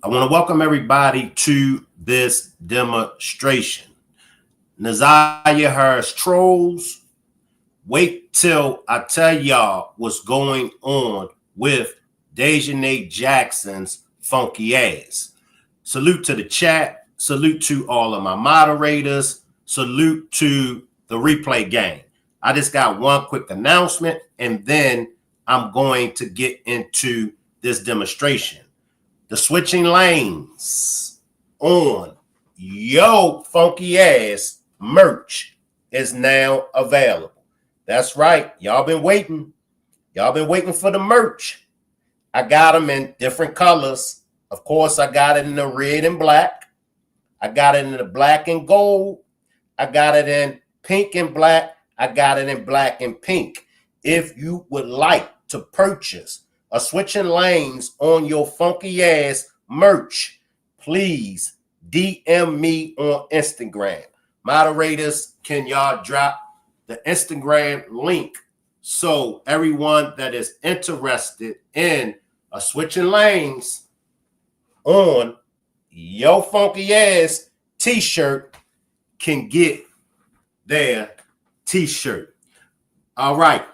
I want to welcome everybody to this demonstration. NAZIYAH's trolls, wait till I tell y'all what's going on with Daejhanae Jackson's funky ass. Salute to the chat. Salute to all of my moderators. Salute to the replay gang. I just got one quick announcement, and then I'm going to get into this demonstration. The switching lanes on Yo Funky Ass merch is now available. That's right. Y'all been waiting. Y'all been waiting for the merch. I got them in different colors. Of course, I got it in the red and black. I got it in the black and gold. I got it in pink and black. I got it in black and pink. If you would like to purchase a switching lanes on your funky ass merch, please DM me on Instagram. Moderators, can y'all drop the Instagram link so everyone that is interested in a switching lanes on your funky ass t-shirt can get their t-shirt. All right.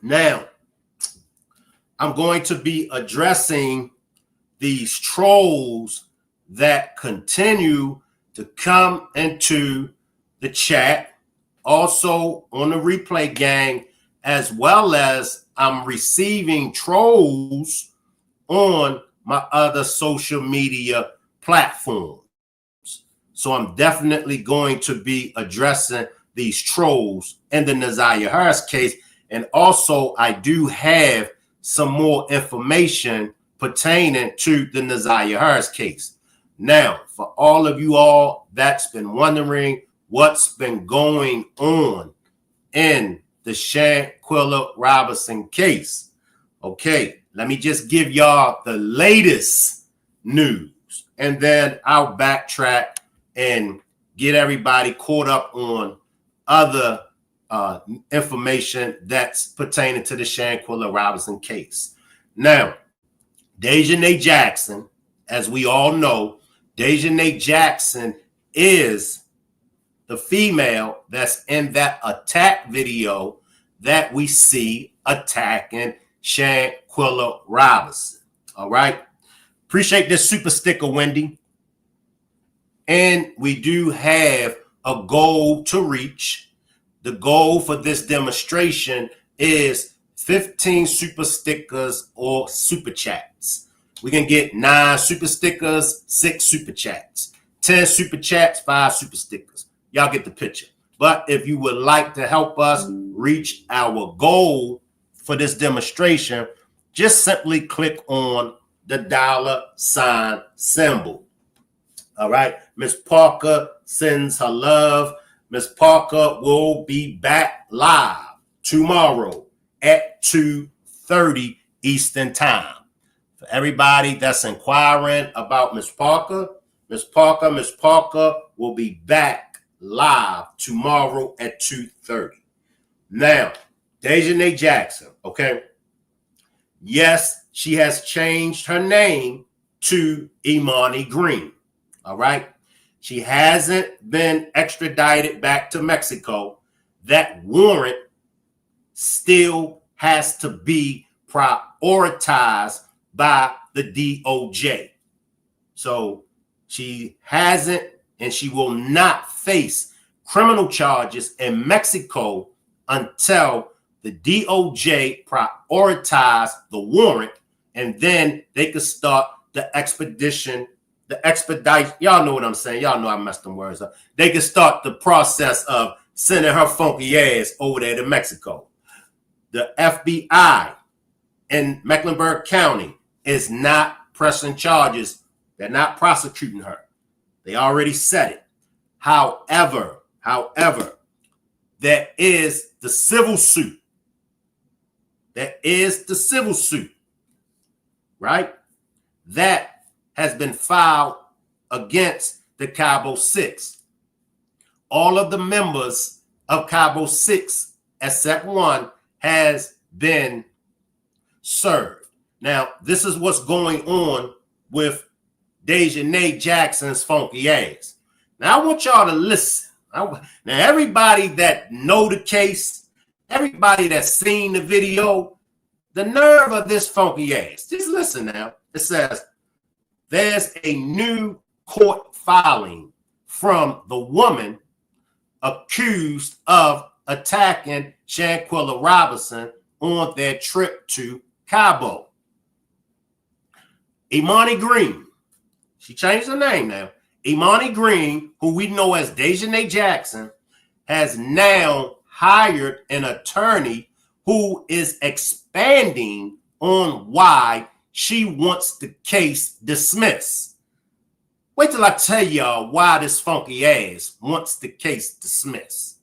Now, I'm going to be addressing these trolls that continue to come into the chat, also on the replay gang, as well as I'm receiving trolls on my other social media platforms. So I'm definitely going to be addressing these trolls in the NAZIYAH case. And also I do have some more information pertaining to the NAZIYAH case. Now, for all of you all that's been wondering what's been going on in the Shanquella Robinson case, okay, let me just give y'all the latest news, and then I'll backtrack and get everybody caught up on other information that's pertaining to the Shanquella Robinson case. Now, Daejhanae Jackson, as we all know, Daejhanae Jackson is the female that's in that attack video that we see attacking Shanquella Robinson. All right. Appreciate this super sticker, Wendy. And we do have a goal to reach. The goal for this demonstration is 15 super stickers or super chats. We can get 9 super stickers, 6 super chats, 10 super chats, 5 super stickers. Y'all get the picture. But if you would like to help us reach our goal for this demonstration, just simply click on the $ symbol. All right. Miss Parker sends her love. Miss Parker will be back live tomorrow at 2:30 Eastern Time. For everybody that's inquiring about Miss Parker, Miss Parker will be back live tomorrow at 2:30. Now, Daejhanae Jackson, okay? Yes, she has changed her name to Imani Green, all right? She hasn't been extradited back to Mexico. That warrant still has to be prioritized by the DOJ. So she hasn't, and she will not face criminal charges in Mexico until the DOJ prioritize the warrant, and then they could start the expedition. The expedite, y'all know what I'm saying. Y'all know I messed them words up. They can start the process of sending her funky ass over there to Mexico. The FBI in Mecklenburg County is not pressing charges. They're not prosecuting her. They already said it. However, there is the civil suit. There is the civil suit, right? That has been filed against the Cabo 6. All of the members of Cabo 6, except one, has been served. Now, this is what's going on with Daejhanae Jackson's funky ass. Now, I want y'all to listen. Now, everybody that know the case, everybody that's seen the video, the nerve of this funky ass. Just listen now. It says, there's a new court filing from the woman accused of attacking Shanquella Robinson on their trip to Cabo. Imani Green, she changed her name now. Imani Green, who we know as Daejhanae Jackson, has now hired an attorney who is expanding on why she wants the case dismissed. Wait till I tell y'all why this funky ass wants the case dismissed.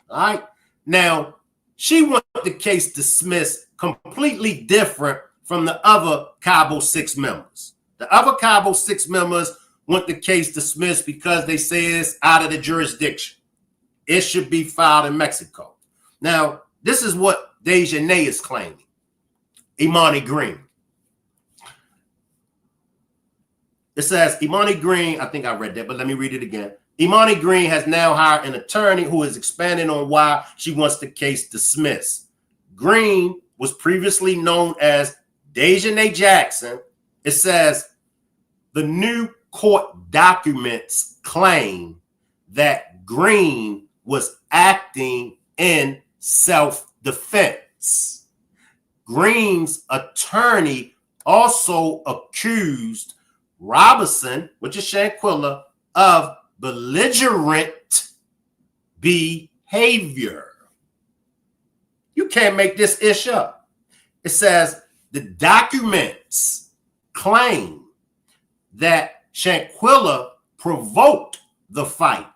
All right? Now, she wants the case dismissed completely different from the other Cabo 6 members. The other Cabo 6 members want the case dismissed because they say it's out of the jurisdiction. It should be filed in Mexico. Now, this is what Daejhanae is claiming. Imani Green. It says, Imani Green, I think I read that, but let me read it again. Imani Green has now hired an attorney who is expanding on why she wants the case dismissed. Green was previously known as Daejhanae Jackson. It says, the new court documents claim that Green was acting in self-defense. Green's attorney also accused Robinson, which is Shanquella, of belligerent behavior. You can't make this ish up. It says the documents claim that Shanquella provoked the fight,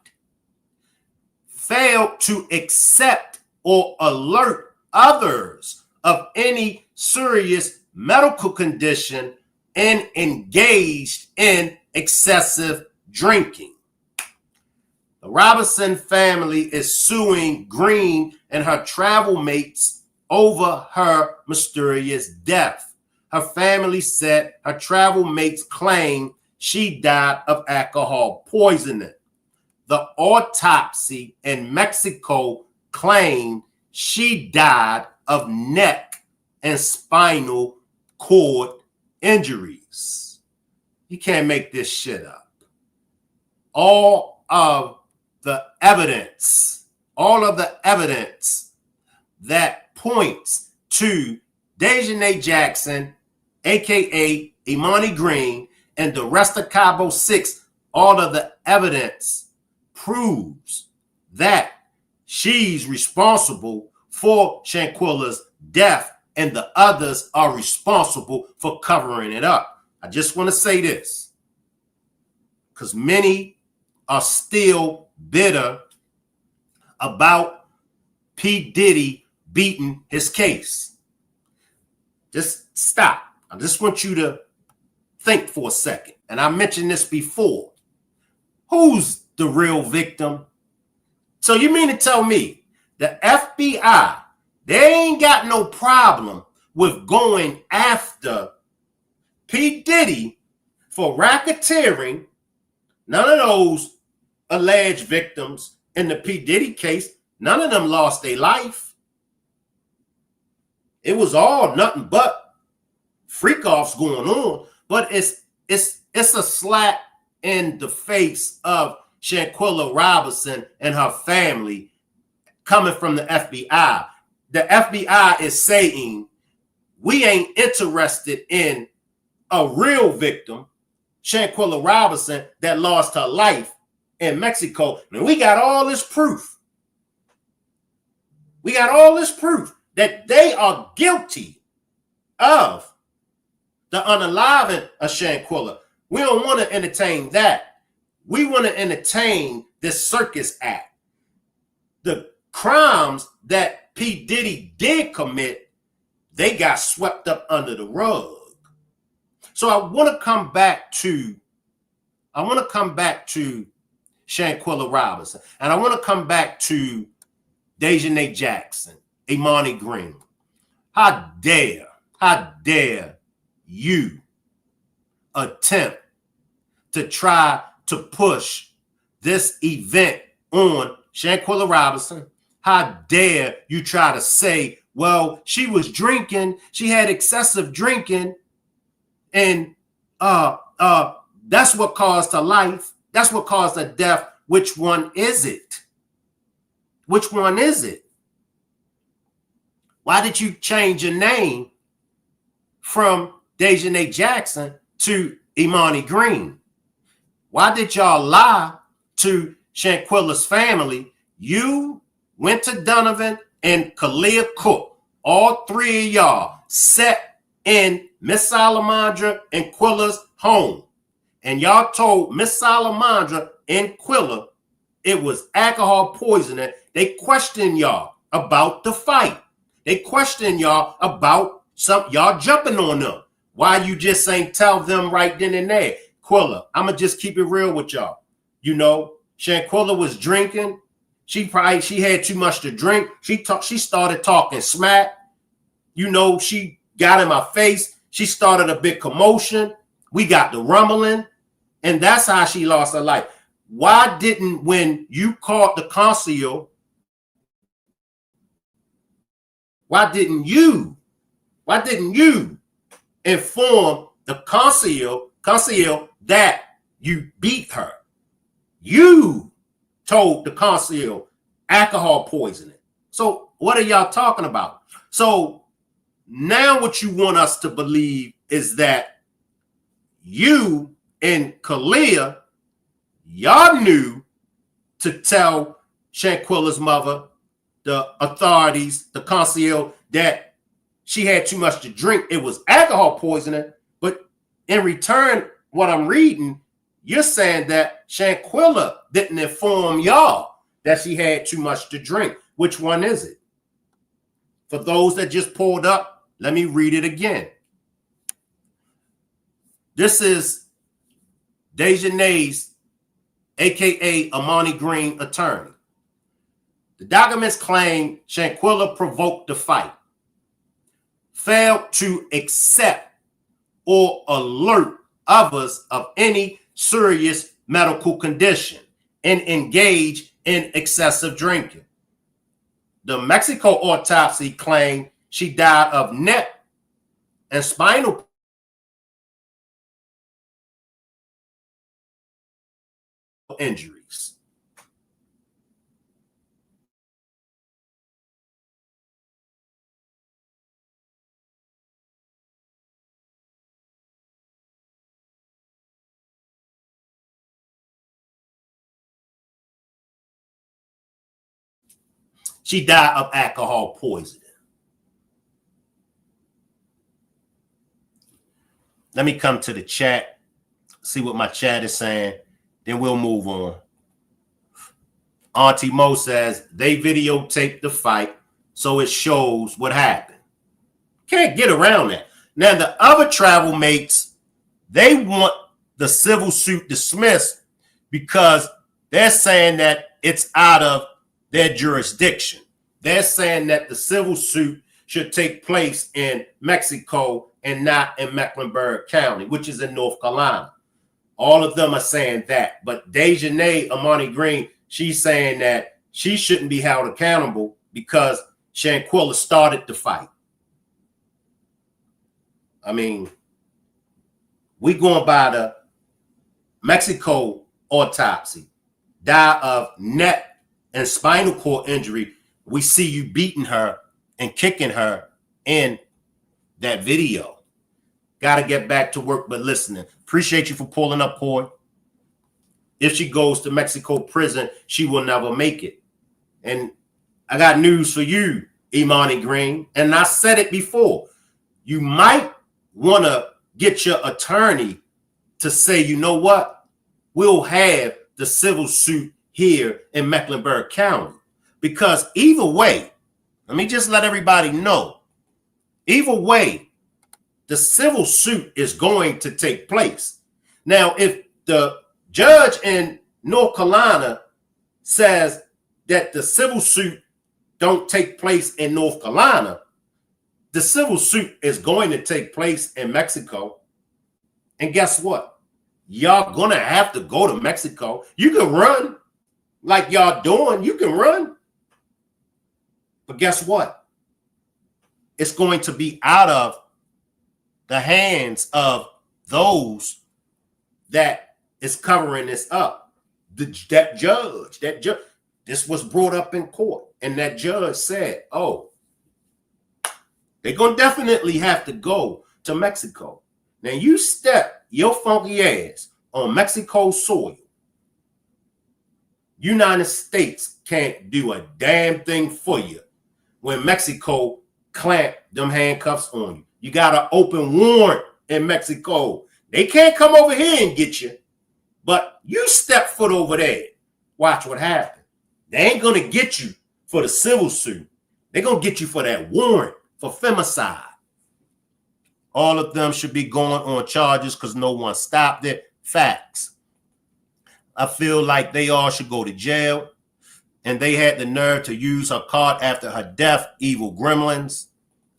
failed to accept or alert others of any serious medical condition, and engaged in excessive drinking. The Robinson family is suing Green and her travel mates over her mysterious death. Her family said her travel mates claim she died of alcohol poisoning. The autopsy in Mexico claimed she died of neck and spinal cord injuries. You can't make this shit up. All of the evidence that points to Daejhanae Jackson, aka Imani Green, and the rest of Cabo 6, all of the evidence proves that she's responsible for Shanquella's death and the others are responsible for covering it up. I just want to say this, because many are still bitter about P. Diddy beating his case. Just stop. I just want you to think for a second. And I mentioned this before. Who's the real victim? So you mean to tell me the FBI, they ain't got no problem with going after P. Diddy for racketeering? None of those alleged victims in the P. Diddy case, none of them lost their life. It was all nothing but freak-offs going on. But it's a slap in the face of Shanquella Robinson and her family coming from the FBI. The FBI is saying, we ain't interested in a real victim, Shanquella Robinson, that lost her life in Mexico. And we got all this proof. We got all this proof that they are guilty of the unaliving of Shanquella. We don't want to entertain that. We want to entertain this circus act. The crimes that P. Diddy did commit, they got swept up under the rug. So I want to come back to Shanquella Robinson, and I want to come back to Daejhanae Jackson, Imani Green. How dare you attempt to try to push this event on Shanquella Robinson. How dare you try to say, well, she was drinking, she had excessive drinking, and that's what caused her life. That's what caused her death. Which one is it? Which one is it? Why did you change your name from Daejhanae Jackson to Imani Green? Why did y'all lie to Shanquella's family? You went to Donovan and Kalia Cook. All three of y'all sat in Miss Salamandra and Quilla's home. And y'all told Miss Salamandra and Quilla it was alcohol poisoning. They questioned y'all about the fight. They questioned y'all about y'all jumping on them. Why you just ain't tell them right then and there? Quilla, I'ma just keep it real with y'all. You know, Shanquella was drinking. She had too much to drink. She started talking smack. You know, she got in my face. She started a big commotion. We got the rumbling, and that's how she lost her life. Why didn't, when you caught the conceal, why didn't you inform the conceal that you beat her? You told the conceal alcohol poisoning. So what are y'all talking about? So now what you want us to believe is that you and Kalia, y'all knew to tell Shanquella's mother, the authorities, the conceal, that she had too much to drink. It was alcohol poisoning. But in return, what I'm reading, you're saying that Shanquella didn't inform y'all that she had too much to drink. Which one is it? For those that just pulled up, let me read it again. This is Daejhanae's, aka Imani Green, attorney. The documents claim Shanquella provoked the fight, failed to accept or alert others of any serious medical condition, and engaged in excessive drinking. The Mexico autopsy claimed she died of neck and spinal injuries. She died of alcohol poisoning. Let me come to the chat, see what my chat is saying, then we'll move on. Auntie Mo says they videotaped the fight, so it shows what happened. Can't get around that. Now, the other travel mates, they want the civil suit dismissed because they're saying that it's out of their jurisdiction. They're saying that the civil suit should take place in Mexico and not in Mecklenburg County, which is in North Carolina. All of them are saying that. But Daejhanae, Imani Green, she's saying that she shouldn't be held accountable because Shanquella started the fight. I mean, we going by the Mexico autopsy. Die of neck and spinal cord injury. We see you beating her and kicking her in that video. Got to get back to work, but listening. Appreciate you for pulling up, Coy. If she goes to Mexico prison, she will never make it. And I got news for you, Imani Green. And I said it before. You might want to get your attorney to say, you know what? We'll have the civil suit here in Mecklenburg County. Because either way, let me just let everybody know, either way, the civil suit is going to take place. Now, if the judge in North Carolina says that the civil suit don't take place in North Carolina, the civil suit is going to take place in Mexico. And guess what? Y'all gonna have to go to Mexico. You can run like y'all doing. You can run. But guess what? It's going to be out of the hands of those that is covering this up. That judge, this was brought up in court. And that judge said, oh, they're going to definitely have to go to Mexico. Now, you step your funky ass on Mexico soil, United States can't do a damn thing for you when Mexico clamp them handcuffs on you. You got an open warrant in Mexico. They can't come over here and get you. But you step foot over there, watch what happens. They ain't going to get you for the civil suit. They're going to get you for that warrant for femicide. All of them should be going on charges because no one stopped it. Facts. I feel like they all should go to jail. And they had the nerve to use her card after her death, evil gremlins.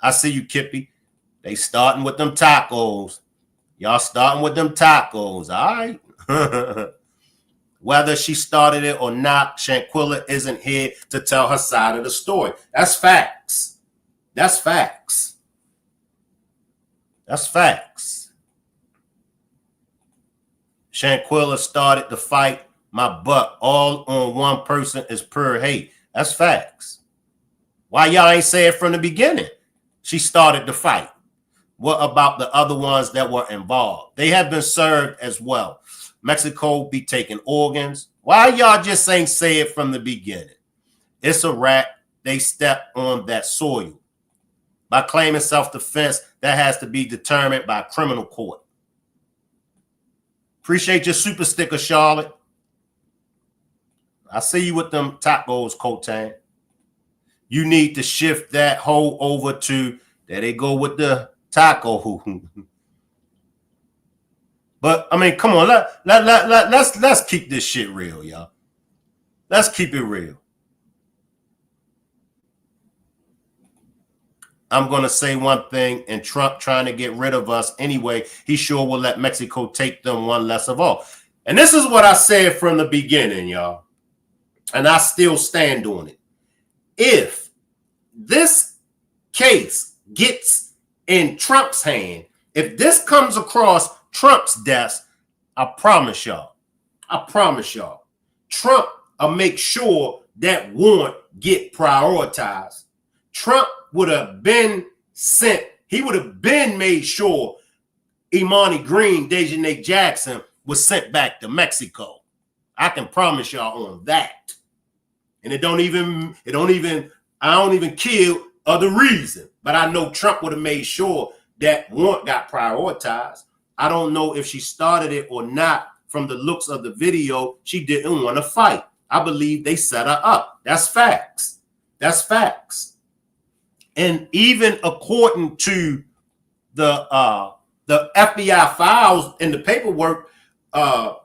I see you, Kippy. They starting with them tacos. Y'all starting with them tacos, all right? Whether she started it or not, Shanquilla isn't here to tell her side of the story. That's facts. That's facts. That's facts. Shanquilla started the fight. My butt all on one person is pure hate. That's facts. Why y'all ain't say it from the beginning? She started the fight. What about the other ones that were involved? They have been served as well. Mexico be taking organs. Why y'all just ain't say it from the beginning? It's a wrap. They step on that soil. By claiming self-defense, that has to be determined by criminal court. Appreciate your super sticker, Charlotte. I see you with them tacos, Cotan. You need to shift that whole over to, there they go with the taco. But, I mean, come on. Let's keep this shit real, y'all. Let's keep it real. I'm going to say one thing, and Trump trying to get rid of us anyway, he sure will let Mexico take them one less of all. And this is what I said from the beginning, y'all. And I still stand on it. If this case gets in Trump's hand, if this comes across Trump's desk, I promise y'all, Trump will make sure that warrant get prioritized. Trump would have been sent. He would have been made sure Imani Green, Daejhanae Jackson was sent back to Mexico. I can promise y'all on that. And I don't even care other reason. But I know Trump would have made sure that warrant got prioritized. I don't know if she started it or not. From the looks of the video, she didn't want to fight. I believe they set her up. That's facts. That's facts. And even according to the FBI files and the paperwork, I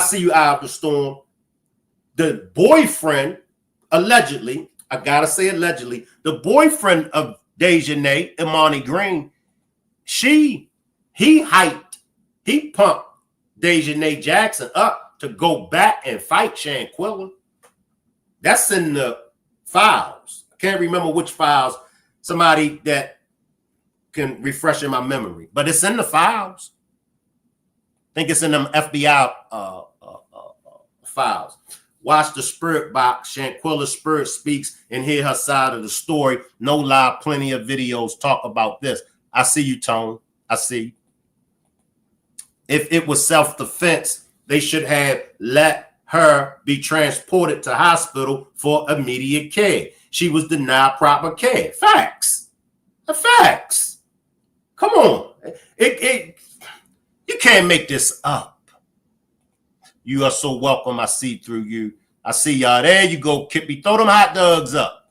see you out of the storm. The boyfriend, allegedly, I gotta say allegedly, the boyfriend of Daejhanae, Imani Green, he pumped Daejhanae Jackson up to go back and fight Shanquilla. That's in the files. I can't remember which files. Somebody that can refresh in my memory, but it's in the files. I think it's in them FBI files. Watch the spirit box. Shanquilla's spirit speaks and hear her side of the story. No lie, plenty of videos talk about this. I see you, Tone. I see you. If it was self-defense, they should have let her be transported to hospital for immediate care. She was denied proper care. Facts. The facts. Come on. You can't make this up. You are so welcome. I see through you. I see y'all. There you go, Kippy. Throw them hot dogs up.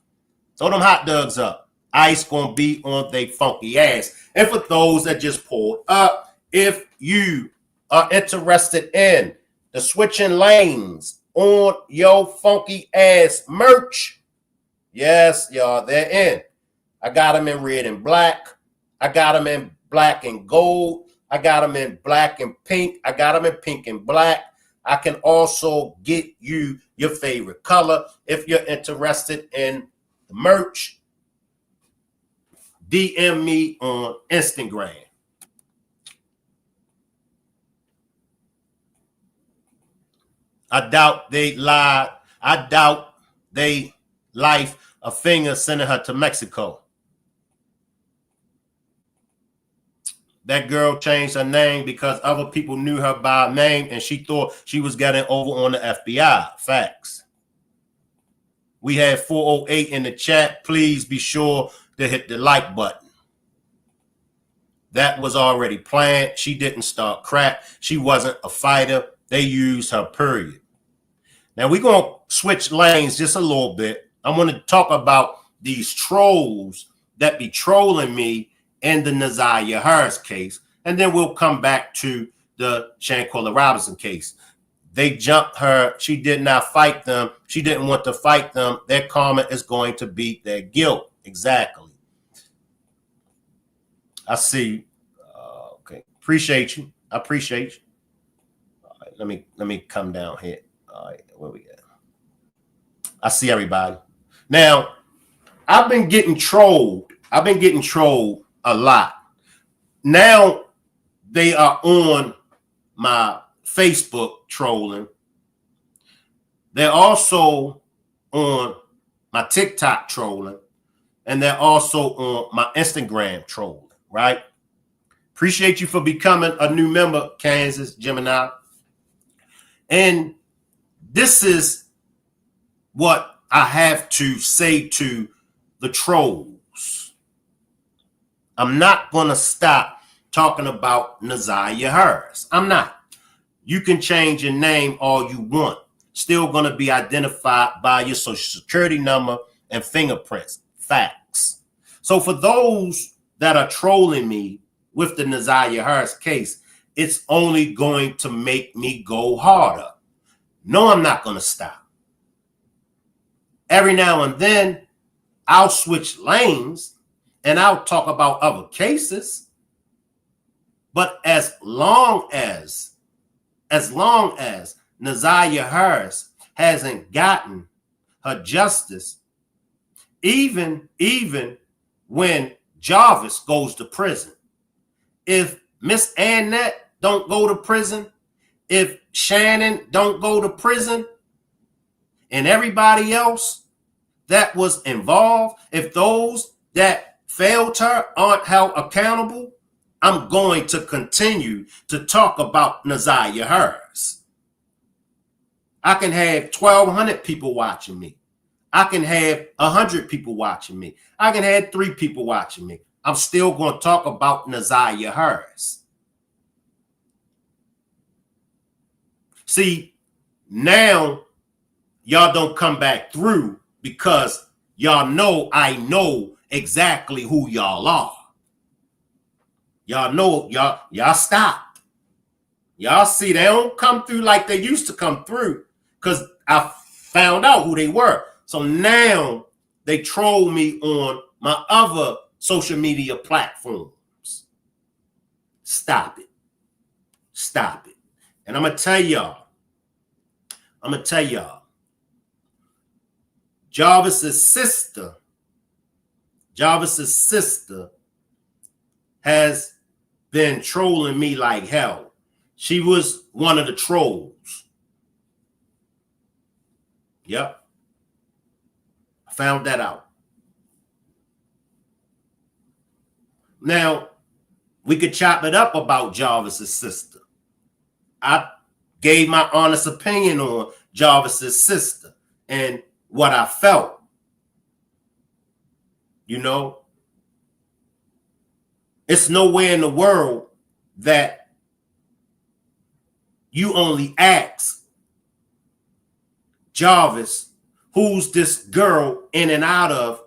Throw them hot dogs up. Ice gonna be on they funky ass. And for those that just pulled up, if you are interested in the switching lanes on your funky ass merch, yes, y'all, they're in. I got them in red and black. I got them in black and gold. I got them in black and pink. I got them in pink and black. I can also get you your favorite color. If you're interested in the merch, DM me on Instagram. I doubt they lied. I doubt they life a finger sending her to Mexico. That girl changed her name because other people knew her by name and she thought she was getting over on the FBI. Facts. We had 408 in the chat. Please be sure to hit the like button. That was already planned. She didn't start crap. She wasn't a fighter. They used her, period. Now we're going to switch lanes just a little bit. I want to talk about these trolls that be trolling me in the NAZIYAH Harris case. And then we'll come back to the Shanquella Robinson case. They jumped her. She did not fight them. She didn't want to fight them. Their karma is going to beat their guilt. Exactly. I see. Okay. Appreciate you. I appreciate you. All right, let me come down here. All right, where we at? I see everybody. Now, I've been getting trolled. I've been getting trolled a lot. Now they are on my Facebook trolling. They're also on my TikTok trolling. And they're also on my Instagram trolling, right? Appreciate you for becoming a new member, Kansas Gemini. And this is what I have to say to the trolls. I'm not going to stop talking about NAZIYAH Harris. I'm not. You can change your name all you want. Still going to be identified by your social security number and fingerprints. Facts. So for those that are trolling me with the NAZIYAH Harris case, it's only going to make me go harder. No, I'm not going to stop. Every now and then, I'll switch lanes and I'll talk about other cases. But as long as NAZIYAH Harris hasn't gotten her justice, even when Jarvis goes to prison, if Miss Annette don't go to prison, if Shannon don't go to prison, and everybody else that was involved, if those that failed her aren't held accountable, I'm going to continue to talk about NAZIYAH Harris. I can have 1,200 people watching me. I can have 100 people watching me. I can have 3 people watching me. I'm still going to talk about NAZIYAH Harris. See, now y'all don't come back through because y'all know I know exactly who y'all are. Y'all know, y'all stop. Y'all see, they don't come through like they used to come through because I found out who they were. So now they troll me on my other social media platforms. Stop it. Stop it. And I'm going to tell y'all, Jarvis's sister has been trolling me like hell. She was one of the trolls. Yep. I found that out. Now, we could chop it up about Jarvis's sister. I gave my honest opinion on Jarvis's sister and what I felt. You know, it's nowhere in the world that you only ask Jarvis, who's this girl in and out of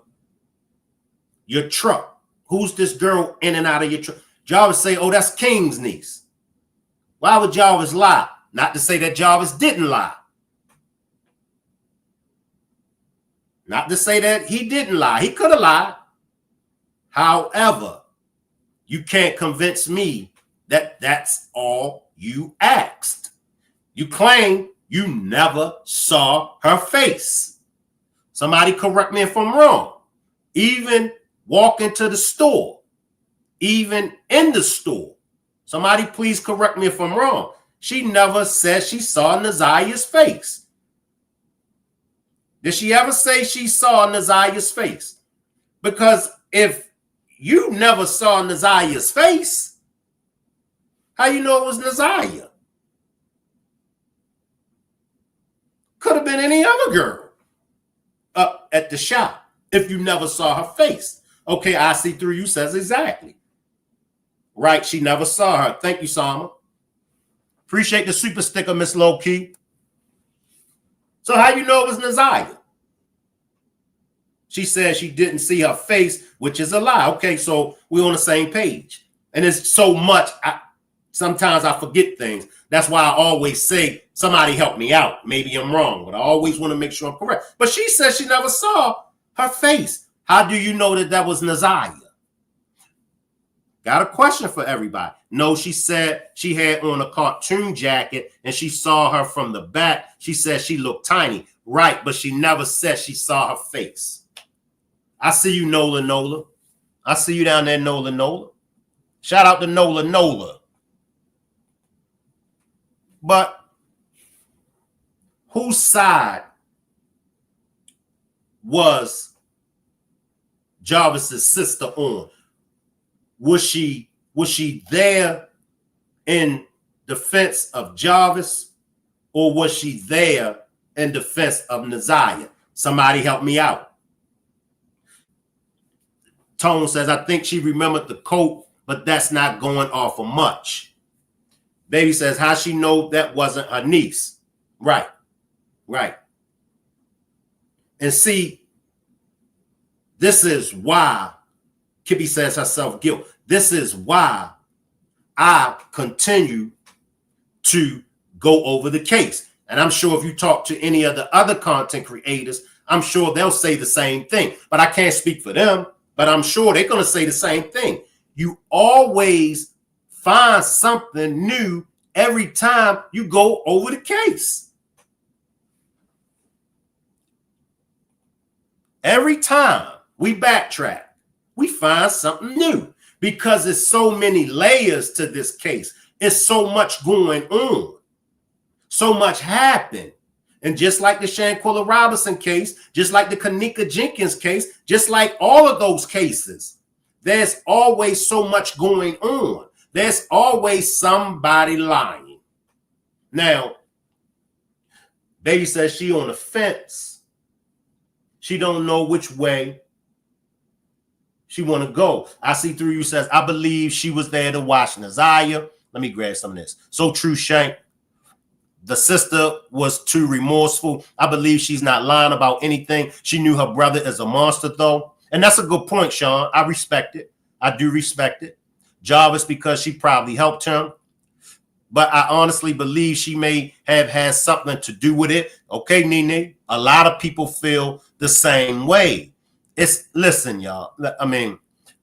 your truck? Who's this girl in and out of your truck? Jarvis say, oh, that's King's niece. Why would Jarvis lie? Not to say that Jarvis didn't lie. Not to say that he didn't lie. He could have lied. However, you can't convince me That's all you asked. You claim you never saw her face. Somebody correct me if I'm wrong. Even walking to the store, even in the store, somebody please correct me if I'm wrong. She never said she saw NAZIYAH's face. Did she ever say she saw NAZIYAH's face? Because if you never saw NAZIYAH's face, how you know it was NAZIYAH? Could have been any other girl up at the shop if you never saw her face. Okay, I see through you says exactly. Right, she never saw her. Thank you, Sama. Appreciate the super sticker, Miss Low Key. So how you know it was NAZIYAH? She said she didn't see her face, which is a lie. Okay, so we're on the same page. And it's so much, sometimes I forget things. That's why I always say, somebody help me out. Maybe I'm wrong, but I always want to make sure I'm correct. But she said she never saw her face. How do you know that was NAZIYAH? Got a question for everybody. No, she said she had on a cartoon jacket and she saw her from the back. She said she looked tiny. Right, but she never said she saw her face. I see you, Nola Nola. I see you down there, Nola Nola. Shout out to Nola Nola. But whose side was Jarvis's sister on? Was she there in defense of Jarvis, or was she there in defense of NAZIYAH? Somebody help me out. Tone says, I think she remembered the coat, but that's not going off of much. Baby says, how she know that wasn't her niece? Right, right. And see, this is why Kibby says herself guilt. This is why I continue to go over the case. And I'm sure if you talk to any of the other content creators, I'm sure they'll say the same thing. But I can't speak for them, but I'm sure they're going to say the same thing. You always find something new every time you go over the case. Every time we backtrack, we find something new because there's so many layers to this case. It's so much going on. So much happened. And just like the Shanquella Robinson case, just like the Kanika Jenkins case, just like all of those cases, there's always so much going on. There's always somebody lying. Now, Baby says she on the fence. She don't know which way she want to go. I see through you says, I believe she was there to watch NAZIYAH. Let me grab some of this. So true, Shank. The sister was too remorseful. I believe she's not lying about anything. She knew her brother is a monster, though. And that's a good point, Sean. I respect it. I do respect it. Jarvis, because she probably helped him. But I honestly believe she may have had something to do with it. Okay, Nene. A lot of people feel the same way. Listen, y'all. I mean,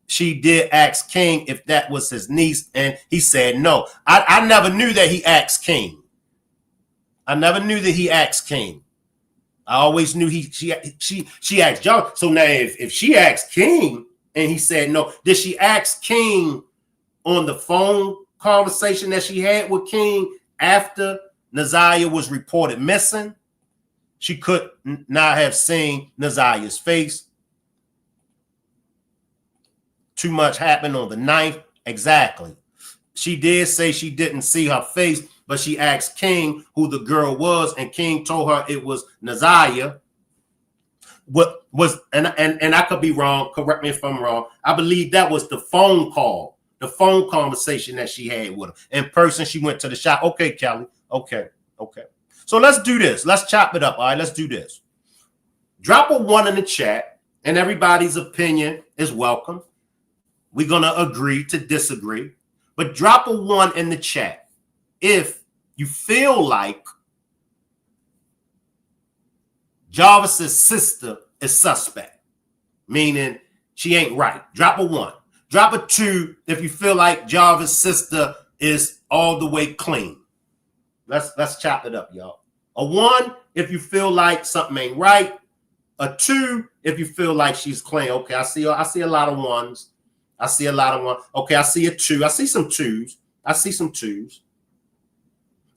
she did ask King if that was his niece, and he said no. I never knew that he asked King. I never knew that he asked King. I always knew she asked John. So now if she asked King and he said no, did she ask King on the phone conversation that she had with King after NAZIYAH was reported missing? She could not have seen NAZIYAH's face. Too much happened on the 9th. Exactly. She did say she didn't see her face, but she asked King who the girl was, and King told her it was NAZIYAH. What was and I could be wrong. Correct me if I'm wrong. I believe that was the phone call, the phone conversation that she had with him. In person, she went to the shop. Okay, Kelly. Okay. So let's do this. Let's chop it up. All right, let's do this. Drop a 1 in the chat, and everybody's opinion is welcome. We're gonna agree to disagree, but drop a 1 in the chat if you feel like Jarvis's sister is suspect, meaning she ain't right. Drop a 1. Drop a 2 if you feel like Jarvis' sister is all the way clean. Let's chop it up, y'all. A 1 if you feel like something ain't right. A 2 if you feel like she's clean. Okay, I see a lot of 1s. I see a lot of 1. Okay, I see a 2. I see some 2s. I see some 2s.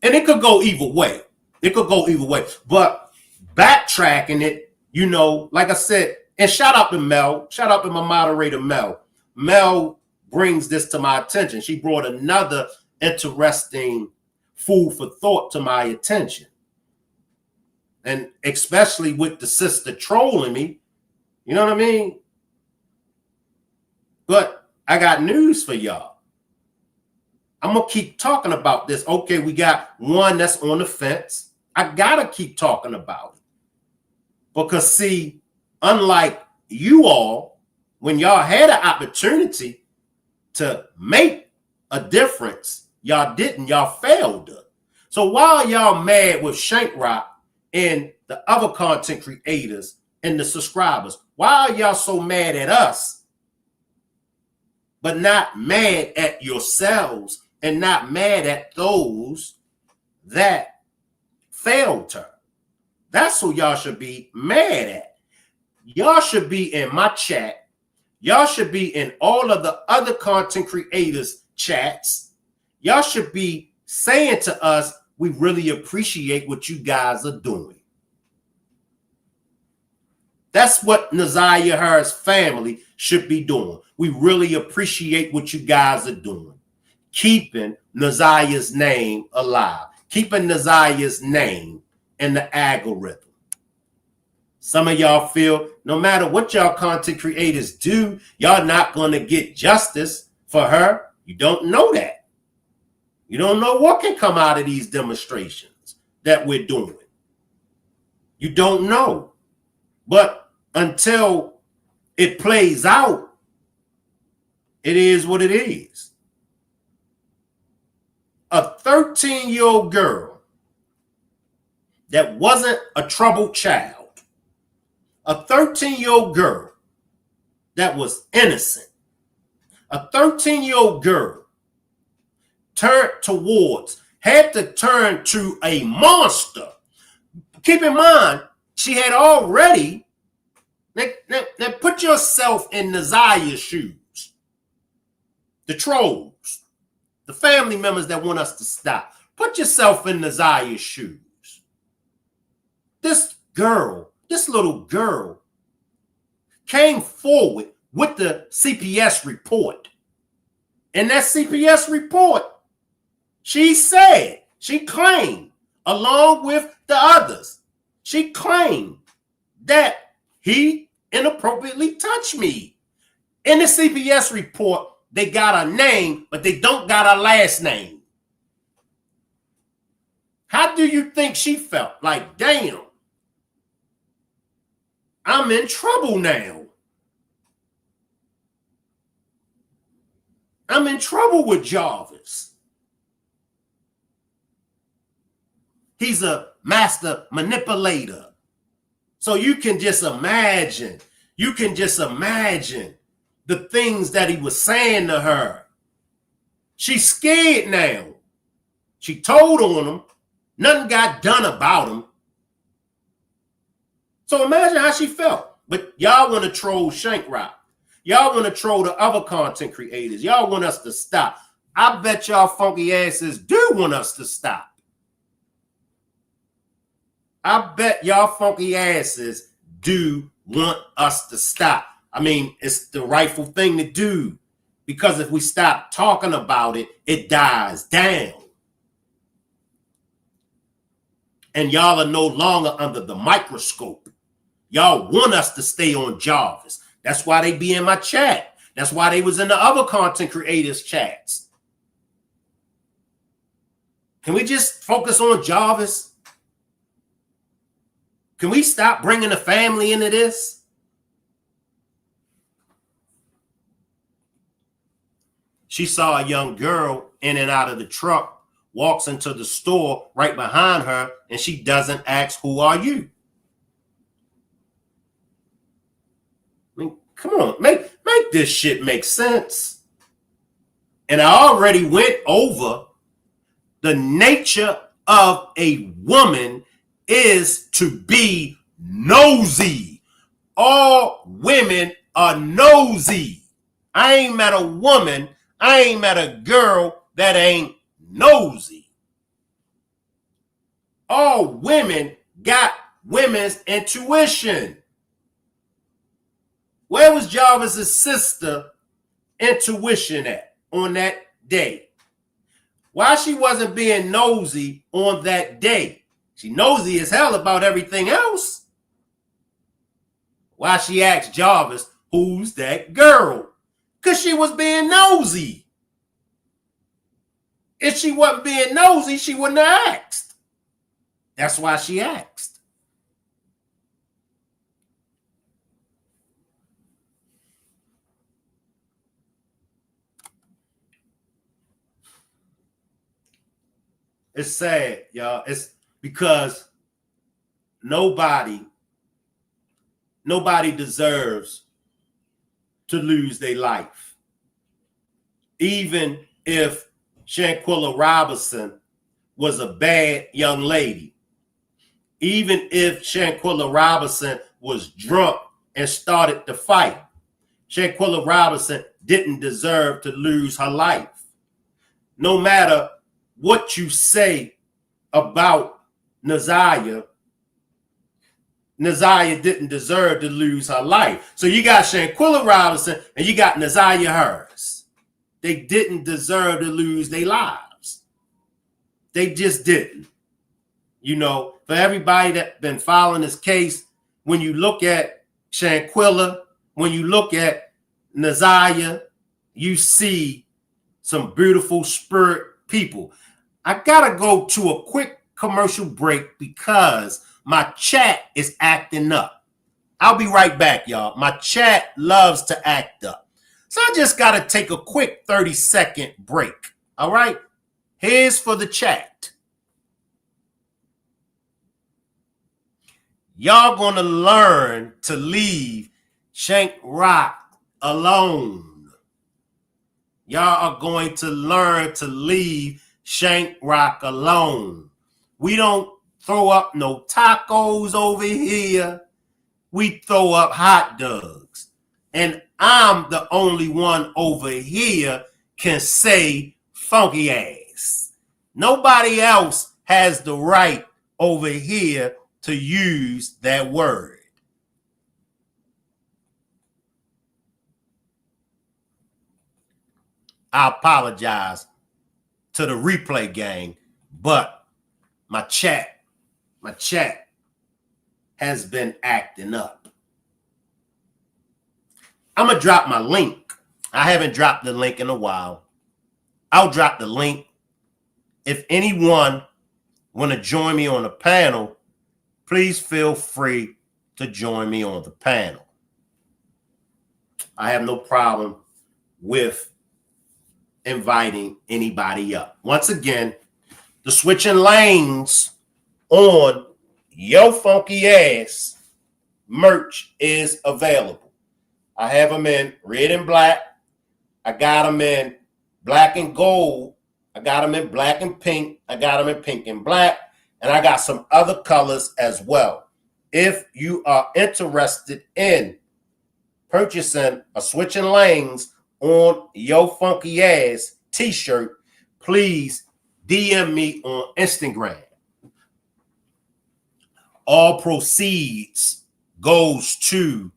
And it could go either way. It could go either way. But backtracking it, you know, like I said, and shout out to Mel. Shout out to my moderator, Mel. Mel brings this to my attention. She brought another interesting food for thought to my attention. And especially with the sister trolling me, you know what I mean? But I got news for y'all. I'm going to keep talking about this. Okay, we got 1 that's on the fence. I got to keep talking about it. Because, see, unlike you all, when y'all had an opportunity to make a difference, y'all didn't. Y'all failed. So while y'all mad with Shank Rock and the other content creators and the subscribers, why are y'all so mad at us, but not mad at yourselves and not mad at those that failed her? That's who y'all should be mad at. Y'all should be in my chat. Y'all should be in all of the other content creators' chats. Y'all should be saying to us, we really appreciate what you guys are doing. That's what NAZIYAH's family should be doing. We really appreciate what you guys are doing. Keeping NAZIYAH's name alive. Keeping NAZIYAH's name in the algorithm. Some of y'all feel no matter what y'all content creators do, y'all not going to get justice for her. You don't know that. You don't know what can come out of these demonstrations that we're doing. You don't know. But until it plays out, it is what it is. A 13-year-old girl that wasn't a troubled child, a 13-year-old girl that was innocent, a 13-year-old girl had to turn to a monster. Keep in mind, she had already, now put yourself in NAZIYAH's shoes. The trolls, the family members that want us to stop. Put yourself in NAZIYAH's shoes. This girl, this little girl, came forward with the CPS report. In that CPS report, she said, she claimed, along with the others, she claimed that he inappropriately touched me. In the CPS report, they got a name, but they don't got a last name. How do you think she felt? Like, damn, I'm in trouble now. I'm in trouble with Jarvis. He's a master manipulator. So you can just imagine. You can just imagine the things that he was saying to her. She's scared now. She told on him. Nothing got done about him. So imagine how she felt. But y'all want to troll Shank Rock. Y'all want to troll the other content creators. Y'all want us to stop. I bet y'all funky asses do want us to stop. I bet y'all funky asses do want us to stop. I mean, it's the rightful thing to do. Because if we stop talking about it, it dies down. And y'all are no longer under the microscope. Y'all want us to stay on Jarvis. That's why they be in my chat. That's why they was in the other content creators' chats. Can we just focus on Jarvis? Can we stop bringing the family into this? She saw a young girl in and out of the truck, walks into the store right behind her, and she doesn't ask, who are you? I mean, come on, make this shit make sense. And I already went over the nature of a woman is to be nosy. All women are nosy. I ain't met a woman, I ain't met a girl that ain't nosy. All women got women's intuition. Where was Jarvis's sister intuition at on that day? Why she wasn't being nosy on that day? She nosy as hell about everything else. Why she asked Jarvis, who's that girl? Because she was being nosy. If she wasn't being nosy, she wouldn't have asked. That's why she asked. It's sad, y'all. It's because nobody deserves to lose their life. Even if Shanquella Robinson was a bad young lady, even if Shanquella Robinson was drunk and started to fight, Shanquella Robinson didn't deserve to lose her life. No matter what you say about NAZIYAH, NAZIYAH didn't deserve to lose her life. So you got Shanquella Robinson and you got NAZIYAH Harris. They didn't deserve to lose their lives. They just didn't. You know, for everybody that's been following this case, when you look at Shanquella, when you look at NAZIYAH, you see some beautiful spirit people. I gotta go to a quick commercial break because my chat is acting up. I'll be right back, y'all. My chat loves to act up. So I just gotta take a quick 30-second break. All right? Here's for the chat. Y'all gonna learn to leave Shank Rock alone. Y'all are going to learn to leave Shank Rock alone. We don't throw up no tacos over here. We throw up hot dogs. And I'm the only one over here can say funky ass. Nobody else has the right over here to use that word. I apologize to the replay gang, but my chat has been acting up. I'm going to drop my link. I haven't dropped the link in a while. I'll drop the link. If anyone want to join me on the panel, please feel free to join me on the panel. I have no problem with inviting anybody up. Once again, the switching lanes on Yo Funky Ass merch is available. I have them in red and black. I got them in black and gold. I got them in black and pink. I got them in pink and black. And I got some other colors as well. If you are interested in purchasing a switching lanes on Yo Funky Ass t-shirt, please DM me on Instagram. All proceeds goes to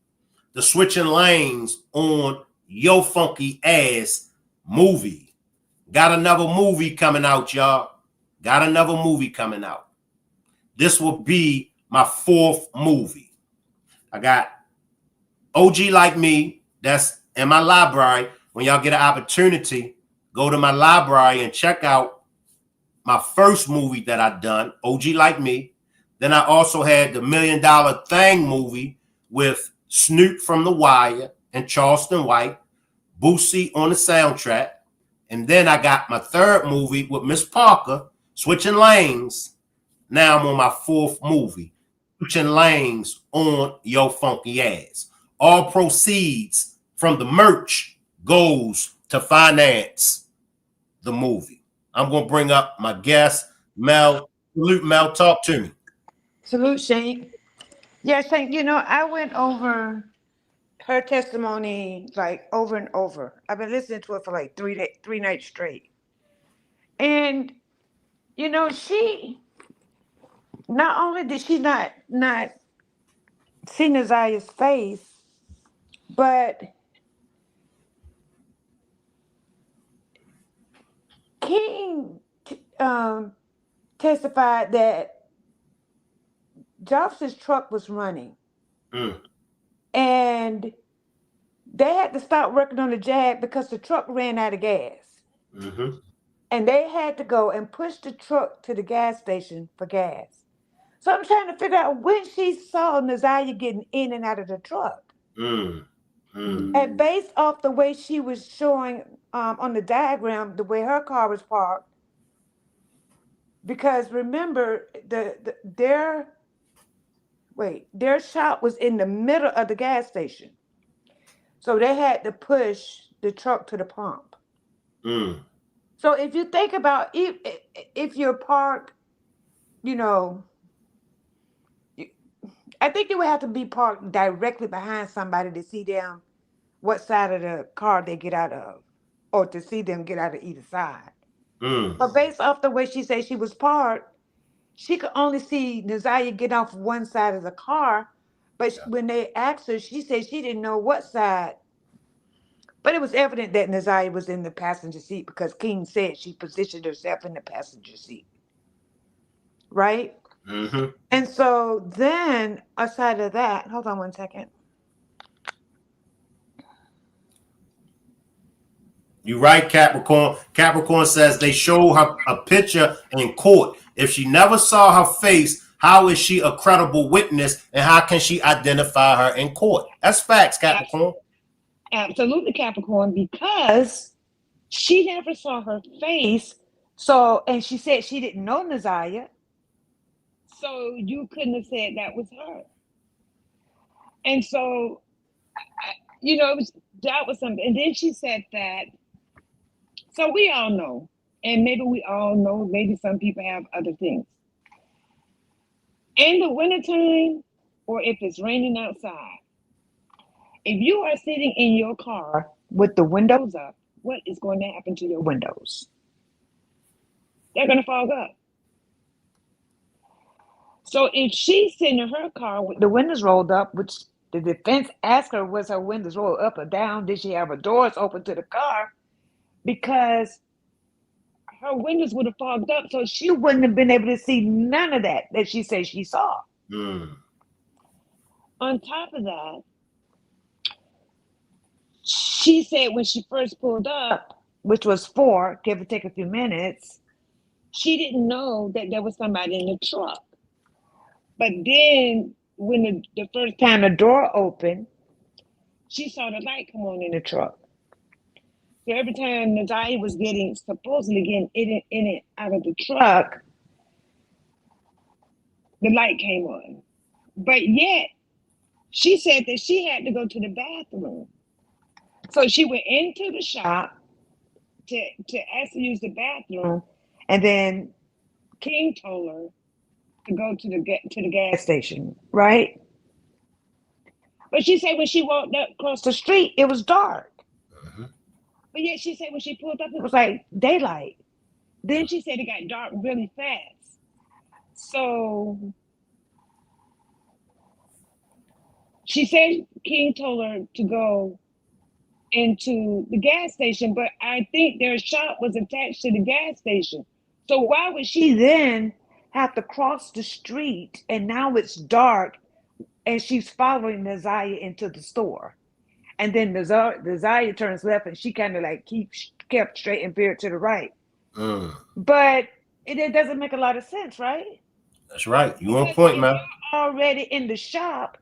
the switching lanes on Yo Funky Ass movie. Got another movie coming out, y'all. Got another movie coming out. This will be my 4th movie. I got OG Like Me. That's in my library. When y'all get an opportunity, go to my library and check out my first movie that I done, OG Like Me. Then I also had the $1 Million Thing movie with Snoop from The Wire and Charleston White, Boosie on the soundtrack. And then I got my 3rd movie with Miss Parker, Switching Lanes. Now I'm on my 4th movie, Switching Lanes on Yo Funky Ass. All proceeds from the merch goes to finance the movie. I'm going to bring up my guest, Mel. Salute, Mel. Talk to me. Salute, Shank. Yeah, Shank, I went over her testimony like over and over. I've been listening to it for like 3 nights straight. And, she not only did she not see Naziah's face, but King testified that Jobs' truck was running. Mm. And they had to stop working on the Jag because the truck ran out of gas. Mm-hmm. And they had to go and push the truck to the gas station for gas. So I'm trying to figure out when she saw Naziah getting in and out of the truck. Mm. Mm. And based off the way she was showing on the diagram, the way her car was parked, because remember their shop was in the middle of the gas station. So they had to push the truck to the pump. Mm. So if you think about if you're parked, you know, I think you would have to be parked directly behind somebody to see them what side of the car they get out of, or to see them get out of either side. Mm. But based off the way she said she was parked, she could only see Naziah get off one side of the car. But when they asked her, she said she didn't know what side. But it was evident that Naziah was in the passenger seat because King said she positioned herself in the passenger seat. Right? Mm-hmm. And so then, aside of that, hold on one second. You're right, Capricorn. Capricorn says they show her a picture in court. If she never saw her face, how is she a credible witness and how can she identify her in court? That's facts, Capricorn. Absolutely, Capricorn, because she never saw her face. So, and she said she didn't know Naziah. So you couldn't have said that was her. And so, that was something. And then she said that. So we all know, and maybe we all know, maybe some people have other things. In the wintertime, or if it's raining outside, if you are sitting in your car with the windows up, what is going to happen to your windows? They're going to fog up. So if she's sitting in her car with the windows rolled up, which the defense asked her, was her windows rolled up or down? Did she have her doors open to the car? Because her windows would have fogged up, so she wouldn't have been able to see none of that she said she saw. Mm. On top of that, she said when she first pulled up, which was 4, give or take a few minutes, she didn't know that there was somebody in the truck. But then when the first time the door opened, she saw the light come on in the truck. So every time Naziah was supposedly getting in and out of the truck, the light came on. But yet, she said that she had to go to the bathroom. So she went into the shop to ask to use the bathroom, and then King told her to go to the gas station, right? But she said when she walked up across the street, it was dark. Mm-hmm. But yet she said when she pulled up, it was like daylight. Then she said it got dark really fast. So she said King told her to go into the gas station, but I think their shop was attached to the gas station. So why would she then have to cross the street and now it's dark and she's following Naziah into the store? And then Naziah turns left and she kind of like kept straight and veered to the right. Mm. But it doesn't make a lot of sense, right? That's right. You on Because point, if man. you're already in the shop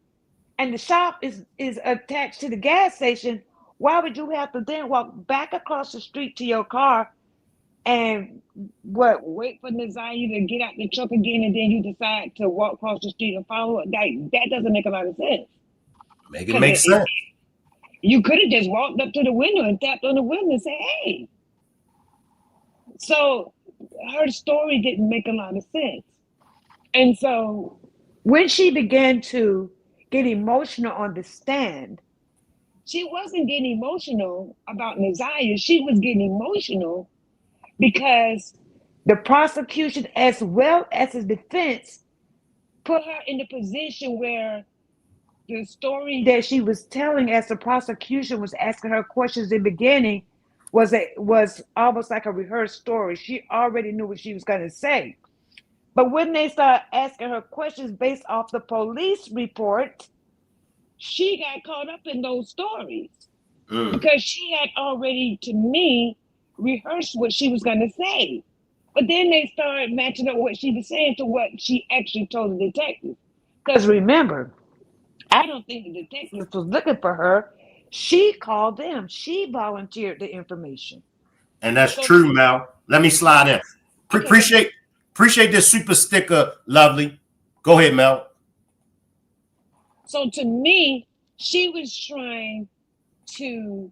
and the shop is attached to the gas station, why would you have to then walk back across the street to your car and wait for Naziah to get out the truck again and then you decide to walk across the street and follow it? That doesn't make a lot of sense. Make it make sense. You could have just walked up to the window and tapped on the window and said, hey. So her story didn't make a lot of sense. And so when she began to get emotional on the stand, she wasn't getting emotional about NAZIYAH. She was getting emotional because the prosecution, as well as the defense, put her in the position where the story that she was telling as the prosecution was asking her questions in the beginning was almost like a rehearsed story. She already knew what she was going to say. But when they started asking her questions based off the police report, she got caught up in those stories because she had already, to me, rehearsed what she was going to say. But then they started matching up what she was saying to what she actually told the detective. Because remember, I don't think the detective was looking for her. She called them. She volunteered the information. And that's So, true, Mel. Let me slide in. okay, go ahead. Appreciate this super sticker, lovely. Go ahead, Mel. So to me, she was trying to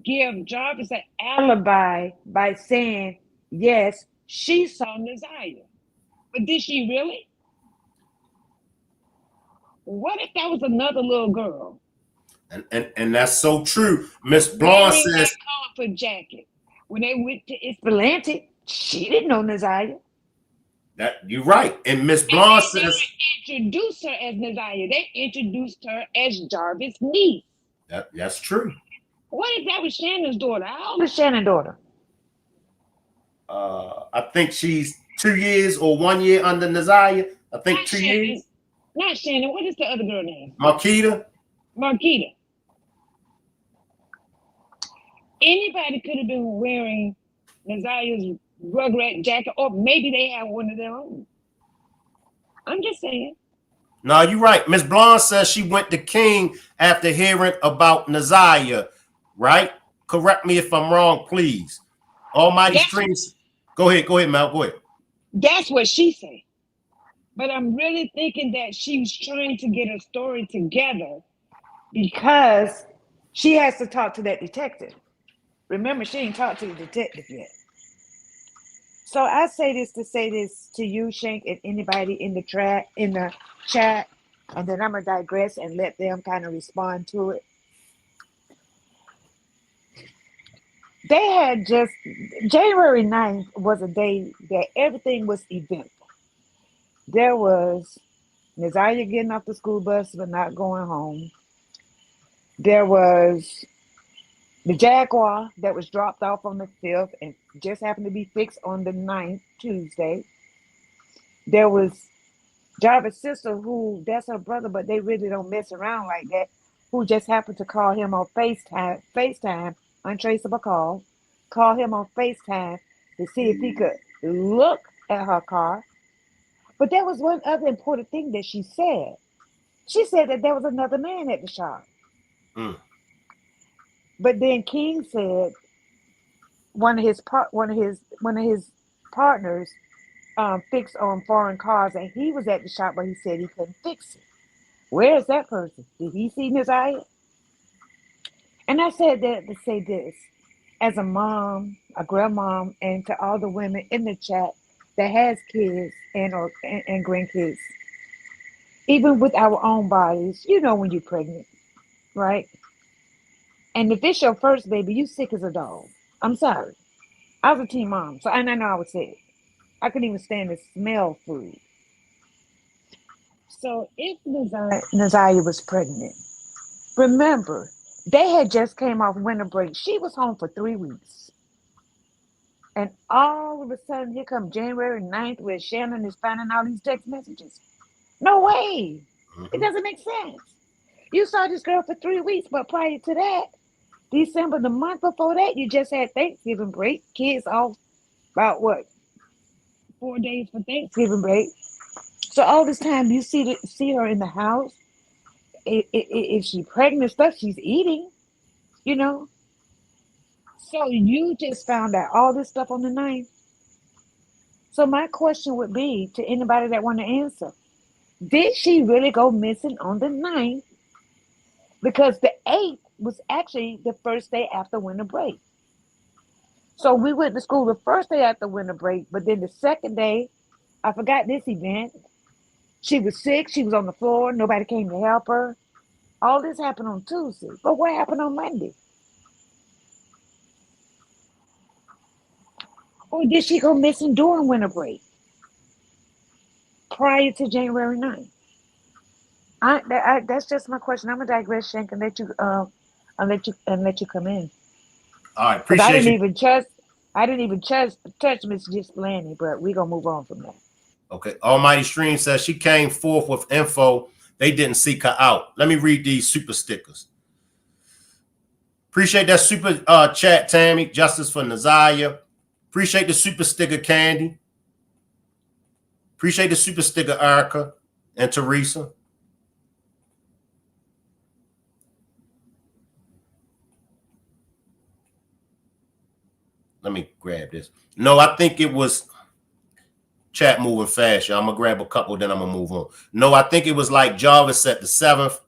give Jarvis an alibi by saying, yes, she saw NAZIYAH. But did she really? What if that was another little girl And that's so true. Miss Blonde wearing that says colorful jacket? When they went to Escalante, she didn't know NAZIYAH. that you're right. And Miss And Blonde they says didn't introduce her as NAZIYAH. They introduced her as Jarvis' niece. that's true. What if that was Shannon's daughter? How old is Shannon's daughter? I think she's 2 years or 1 year under NAZIYAH. I think Not 2 years. Shannon. Not Shannon. What is the other girl name? Marquita. Marquita. Anybody could have been wearing NAZIYAH's rugrat jacket, or maybe they have one of their own. I'm just saying. No, you're right. Miss Blonde says she went to King after hearing about NAZIYAH, right? Correct me if I'm wrong, please. Almighty That's Streams. Go ahead, Mel. Go ahead. that's what she said. But I'm really thinking that she's trying to get her story together because she has to talk to that detective. Remember, she ain't talked to the detective yet. So I say this to say this to you, Shank, and anybody in the chat, and then I'm gonna digress and let them kind of respond to it. They had just January 9th was a day that everything was eventful. There was NAZIYAH getting off the school bus but not going home. There was the Jaguar that was dropped off on the 5th and just happened to be fixed on the 9th, Tuesday. There was Jarvis' sister, who that's her brother, but they really don't mess around like that, who just happened to call him on FaceTime, untraceable call him on FaceTime to see if he could look at her car. But there was one other important thing that she said. She said that there was another man at the shop. Mm. But then King said one of his partners fixed on foreign cars, and he was at the shop, but he said he couldn't fix it. Where is that person? Did he see NAZIYAH? And I said that to say this, as a mom, a grandmom, and to all the women in the chat that has kids and grandkids, even with our own bodies, you know when you're pregnant, right? And if it's your first baby, you sick as a dog. I'm sorry. I was a teen mom, so and I know I was sick. I couldn't even stand to smell food. So if NAZIYAH was pregnant, remember, they had just came off winter break. She was home for 3 weeks. And all of a sudden, here comes January 9th, where Shannon is finding all these text messages. No way. It doesn't make sense. You saw this girl for 3 weeks, but prior to that, December, the month before that, you just had Thanksgiving break. Kids off about what? 4 days for Thanksgiving break. So all this time, you see her in the house. If she's pregnant, stuff she's eating, you know. So you just found out all this stuff on the 9th. So my question would be to anybody that want to answer: did she really go missing on the 9th? Because the 8th was actually the first day after winter break. So we went to school the first day after winter break, but then the second day, I forgot this event. She was sick. She was on the floor. Nobody came to help her. All this happened on Tuesday. But what happened on Monday? Or did she go missing during winter break prior to January 9th? That's just my question. I'm gonna digress, Shank, and let you let you come in All right, because I appreciate didn't you. even trust I didn't even touch Miss Gisplanny, but we gonna move on from that. Okay, Almighty Stream says she came forth with info. They didn't seek her out. Let me read these super stickers. Appreciate that super chat, Tammy. Justice for NAZIYAH. Appreciate the super sticker, Candy. Appreciate the super sticker, Erica and Teresa. Let me grab this. No, I think it was chat moving fast, y'all. I'm gonna grab a couple, then I'm gonna move on. No, I think it was like Jarvis said the 7th.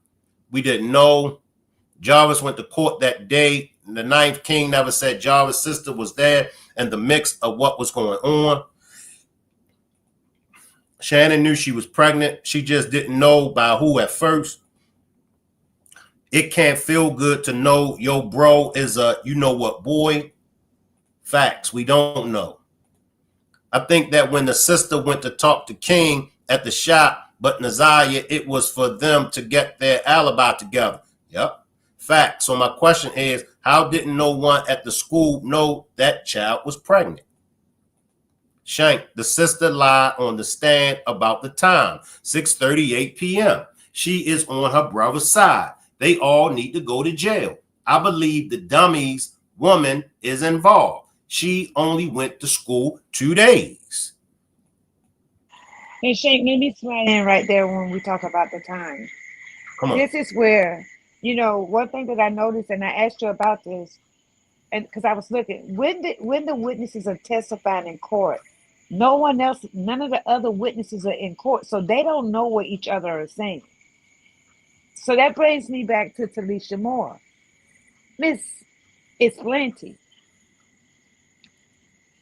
We didn't know. Jarvis went to court that day. The 9th King never said Jarvis' sister was there and the mix of what was going on. Shannon knew she was pregnant. She just didn't know by who at first. It can't feel good to know your bro is a you know what boy. Facts, we don't know. I think that when the sister went to talk to King at the shop, but NAZIYAH, it was for them to get their alibi together. Yep. Fact. So my question is, how didn't no one at the school know that child was pregnant? Shank, the sister lied on the stand about the time, 6:38 p.m. She is on her brother's side. They all need to go to jail. I believe the dummy's woman is involved. She only went to school 2 days. And Shank, let me slide in right there when we talk about the time. Come on. This is where, one thing that I noticed, and I asked you about this, and because I was looking, when the witnesses are testifying in court, no one else, none of the other witnesses are in court, so they don't know what each other are saying. So that brings me back to Talisha Moore. Miss It's plenty.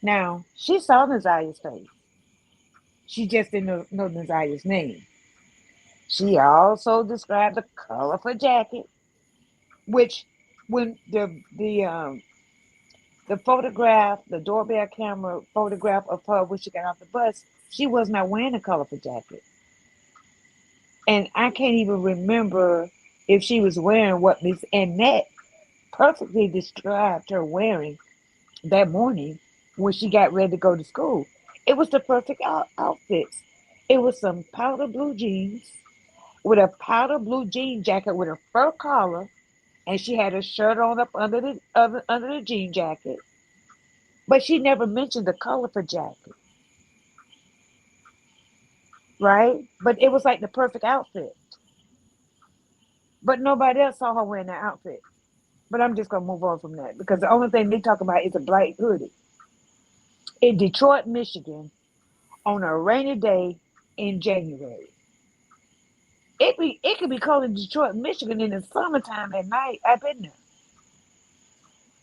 Now, she saw Naziah's face. She just didn't know Naziah's name. She also described the colorful jacket, which when the photograph, the doorbell camera photograph of her when she got off the bus, she was not wearing a colorful jacket. And I can't even remember if she was wearing what Miss Annette perfectly described her wearing that morning when she got ready to go to school. It was the perfect outfits. It was some powder blue jeans with a powder blue jean jacket with a fur collar, and she had a shirt on up under the jean jacket. But she never mentioned the colorful jacket, right? But it was like the perfect outfit. But nobody else saw her wearing that outfit. But I'm just gonna move on from that because the only thing they talk about is a black hoodie in Detroit, Michigan, on a rainy day in January. It could be cold in Detroit, Michigan in the summertime at night. I've been there.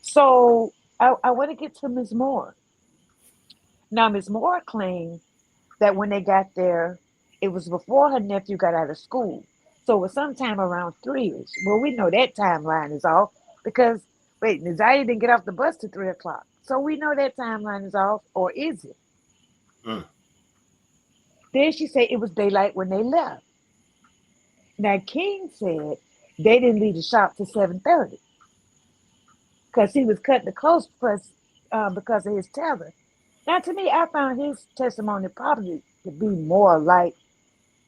So I want to get to Ms. Moore. Now, Ms. Moore claimed that when they got there, it was before her nephew got out of school. So it was sometime around 3ish. Well, we know that timeline is off because, wait, Naziah didn't get off the bus till 3 o'clock. So we know that timeline is off, or is it? Mm. Then she said it was daylight when they left. Now, King said they didn't leave the shop till 7:30 because he was cutting the clothes press because of his tether. Now, to me, I found his testimony probably to be more like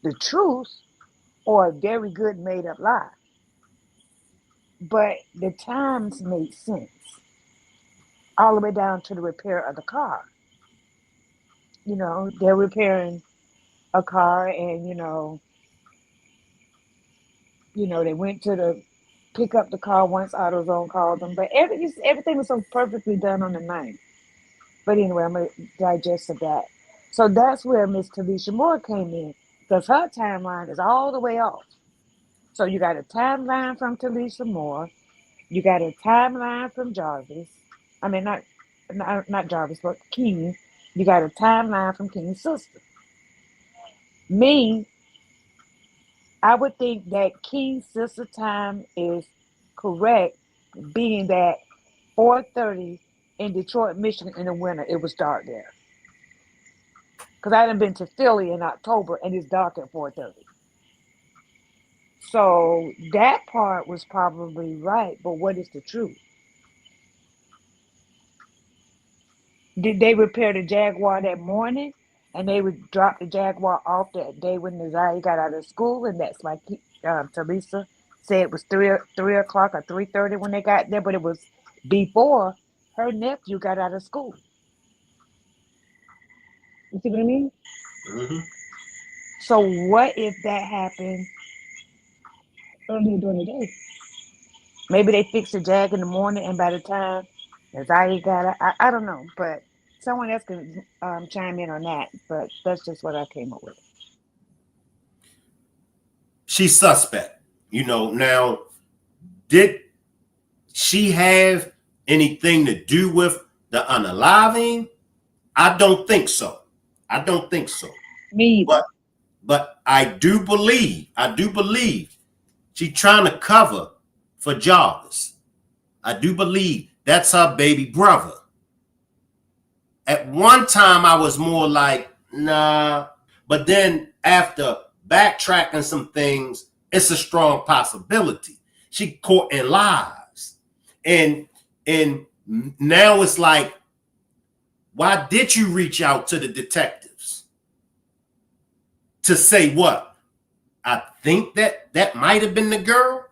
the truth or a very good made up lie. But the times made sense all the way down to the repair of the car. They're repairing a car, and they went to pick up the car once AutoZone called them. But everything was so perfectly done on the ninth. But anyway, I'm gonna digest of that. So that's where Miss Talisha Moore came in because her timeline is all the way off. So you got a timeline from Talisha Moore, you got a timeline from Jarvis. I mean, not. not Jarvis, but King. You got a timeline from King's sister. Me, I would think that King's sister time is correct, being that 4:30 in Detroit, Michigan in the winter, it was dark there. Because I hadn't been to Philly in October and it's dark at 4:30. So that part was probably right, but what is the truth? Did they repair the Jaguar that morning? And they would drop the Jaguar off that day when Naziah got out of school, and that's like Talisa said it was 3 o'clock or 3:30 when they got there, but it was before her nephew got out of school. You see what I mean? Mm-hmm. So what if that happened earlier during the day? Maybe they fixed the Jag in the morning, and by the time Naziah got it, I don't know, but someone else can chime in on that. But that's just what I came up with. She's suspect. Now, did she have anything to do with the unaliving? I don't think so. I don't think so. Me either. But I do believe she's trying to cover for Jarvis. I do believe that's her baby brother. At one time, I was more like, nah. But then after backtracking some things, it's a strong possibility. She caught in lies. And now it's like, why did you reach out to the detectives? To say what? I think that might have been the girl.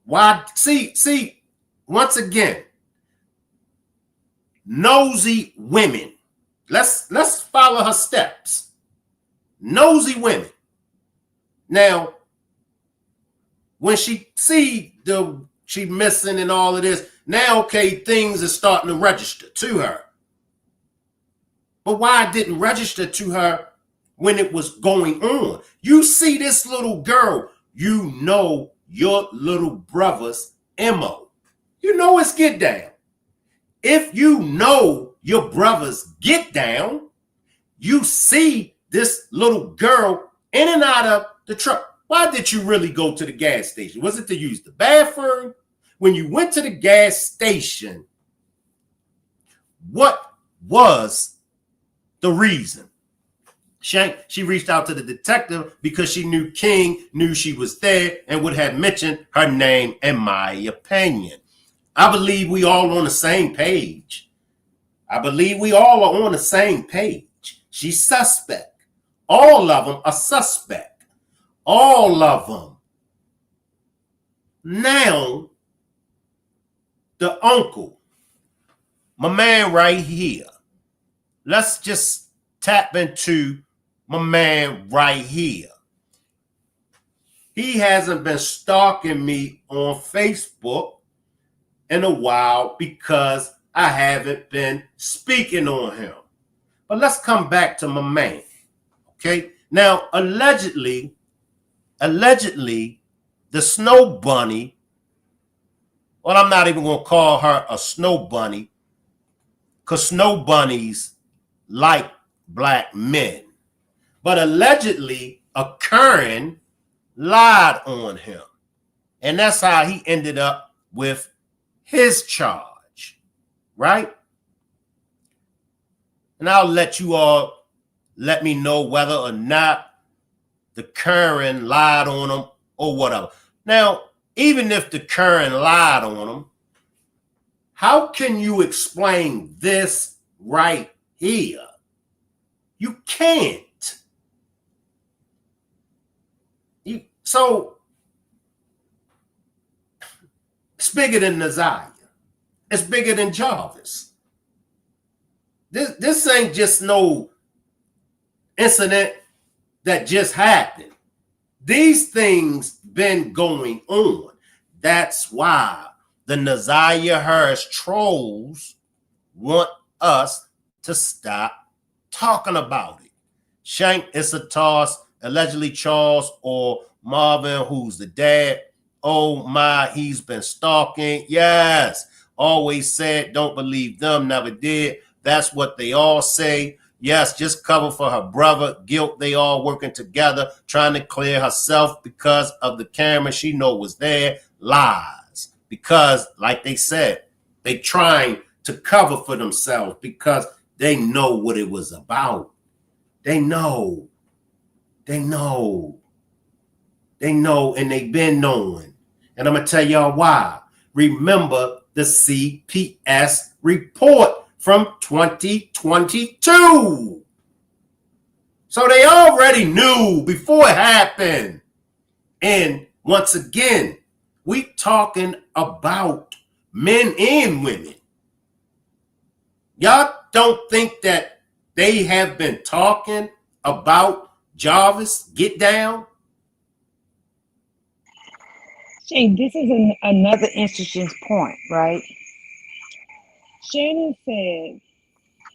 Why? See, once again, nosy women. Let's follow her steps. Nosy women. Now, when she see she missing and all of this, now okay, things are starting to register to her. But why it didn't register to her when it was going on? You see this little girl, you know your little brother's MO. You know it's get down. If you know your brother's get down, you see this little girl in and out of the truck. Why did you really go to the gas station? Was it to use the bathroom? When you went to the gas station, what was the reason? She reached out to the detective because she knew King knew she was there and would have mentioned her name, in my opinion. I believe we all on the same page. I believe we all are on the same page. She's suspect. All of them are suspect. All of them. Now, the uncle, my man right here. Let's just tap into my man right here. He hasn't been stalking me on Facebook in a while because I haven't been speaking on him. But let's come back to my man. Okay. Now, allegedly, the snow bunny, well, I'm not even going to call her a snow bunny because snow bunnies like black men. But allegedly, a Karen lied on him. And that's how he ended up with his charge, right? And I'll let you all let me know whether or not the Karen lied on him or whatever. Now, even if the Karen lied on him, how can you explain this right here? You can't. So, it's bigger than Naziah. It's bigger than Jarvis. This ain't just no incident that just happened. These things been going on. That's why the Naziah Harris trolls want us to stop talking about it. Shank is a toss. Allegedly Charles or Marvin, who's the dad. Oh my, he's been stalking. Yes. always said, don't believe them, never did. That's what they all say. Yes, just cover for her brother. Guilt, they all working together, trying to clear herself because of the camera she know was there. Lies. Because, like they said, they trying to cover for themselves because they know what it was about. They know. They know. They know, and they've been knowing. And I'm going to tell y'all why. Remember the CPS report from 2022. So they already knew before it happened. And once again, we talking about men and women. Y'all don't think that they have been talking about Jarvis get down? Shane, this is another interesting point, right? Shannon said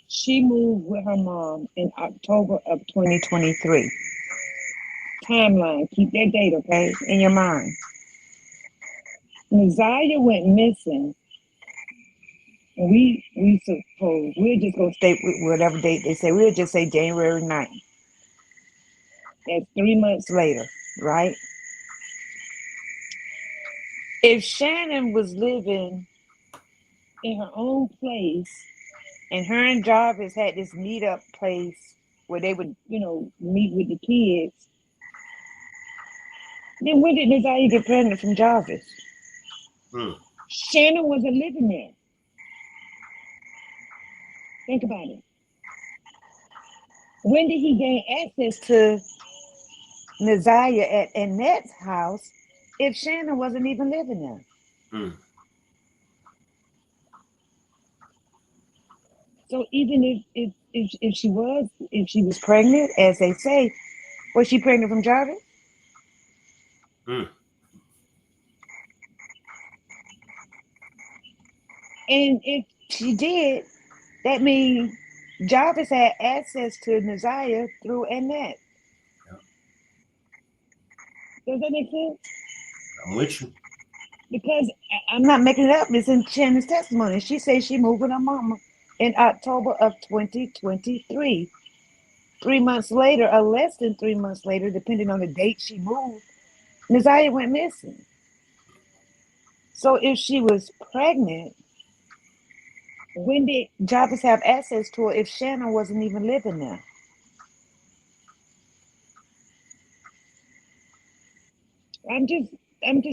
she moved with her mom in October of 2023. Timeline, keep that date, okay, in your mind. NAZIYAH went missing, and we suppose we're just gonna stay with whatever date they say. We'll just say January 9th. That's 3 months later, right? If Shannon was living in her own place and her and Jarvis had this meetup place where they would, meet with the kids, then when did NAZIYAH get pregnant from Jarvis? Shannon wasn't living there. Think about it. When did he gain access to NAZIYAH at Annette's house if Shannon wasn't even living there? So even if she was pregnant, as they say, was she pregnant from Jarvis? And if she did, that means Jarvis had access to NAZIYAH through Annette. Yeah. Does that make sense? I'm with you. Because I'm not making it up. It's in Shannon's testimony. She says she moved with her mama in October of 2023. 3 months later, or less than 3 months later, depending on the date she moved, NAZIYAH went missing. So if she was pregnant, when did Jarvis have access to her if Shannon wasn't even living there? I'm just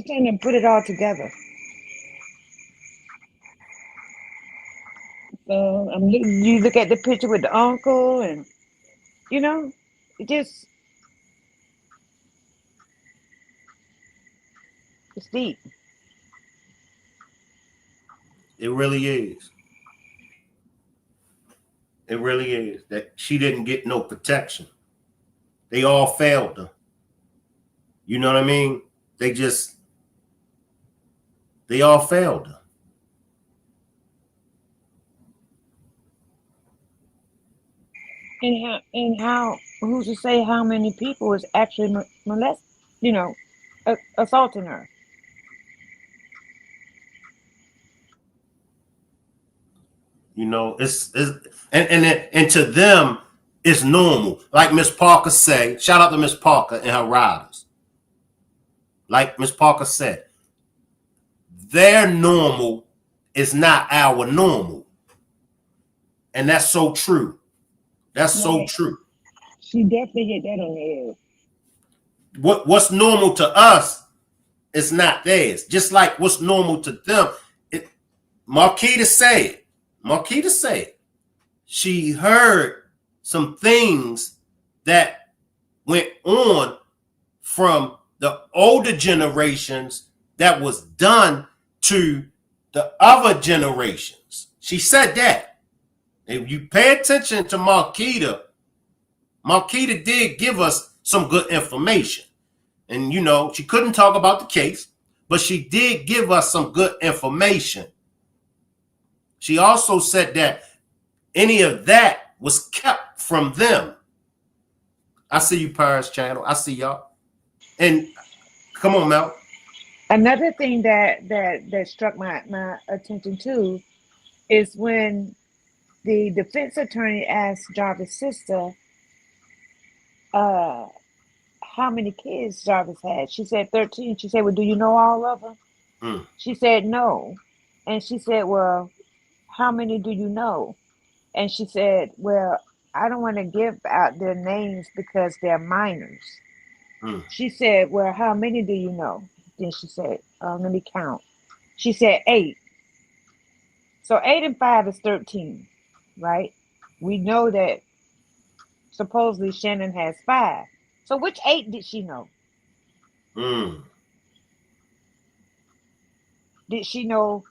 trying to put it all together. So you look at the picture with the uncle, and it just, it's deep. It really is. It really is. That she didn't get no protection. They all failed her. You know what I mean? They all failed her. And how who's to say how many people was actually assaulting her? It's and to them it's normal. Like Miss Parker say, shout out to Miss Parker and her riders. Like Miss Parker said, their normal is not our normal. And that's so true. That's so true. She definitely hit that on the head. What's normal to us is not theirs. Just like what's normal to them. Marquita said, she heard some things that went on from the older generations that was done to the other generations. She said that. If you pay attention to Marquita did give us some good information. And, she couldn't talk about the case, but she did give us some good information. She also said that any of that was kept from them. I see you, Paris Channel. I see y'all. And come on, Mel. Another thing that struck my attention too is when the defense attorney asked Jarvis' sister uh, how many kids Jarvis had. She said 13. She said, "Well, do you know all of them?" Mm, She said, "No." And she said, "Well, how many do you know?" And she said, "Well, I don't want to give out their names because they're minors." mm, She said, "Well, how many do you know?" Then she said, "Let me count." She said, "Eight." So 8 and 5 is 13, right? We know that supposedly Shannon has 5. So which 8 did she know? mm. Did she know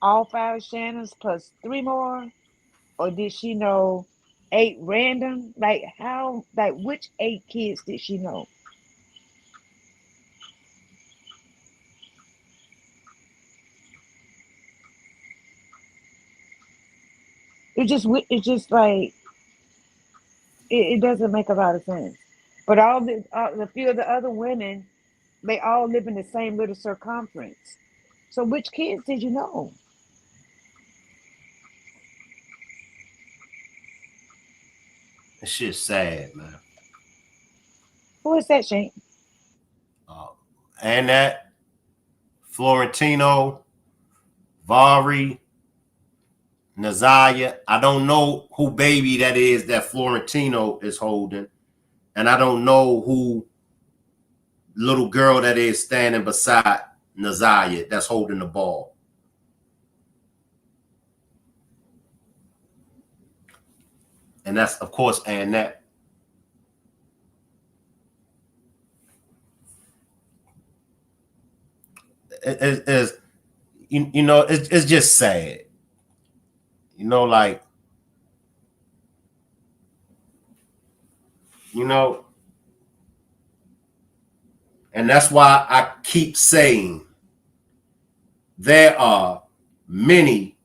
all 5 Shannons plus 3 more? Or did she know 8 random? Like how, like which 8 kids did she know? It's just like, it doesn't make a lot of sense. But the few of the other women, they all live in the same little circumference. So which kids did you know? That shit's sad, man. Who is that, Shane? Uh, and that Florentino, Vari, NAZIYAH. I don't know who baby that is that Florentino is holding, and I don't know who little girl that is standing beside NAZIYAH that's holding the ball. And that's, of course, Annette. It's it's just sad. Like, you know, and that's why I keep saying there are many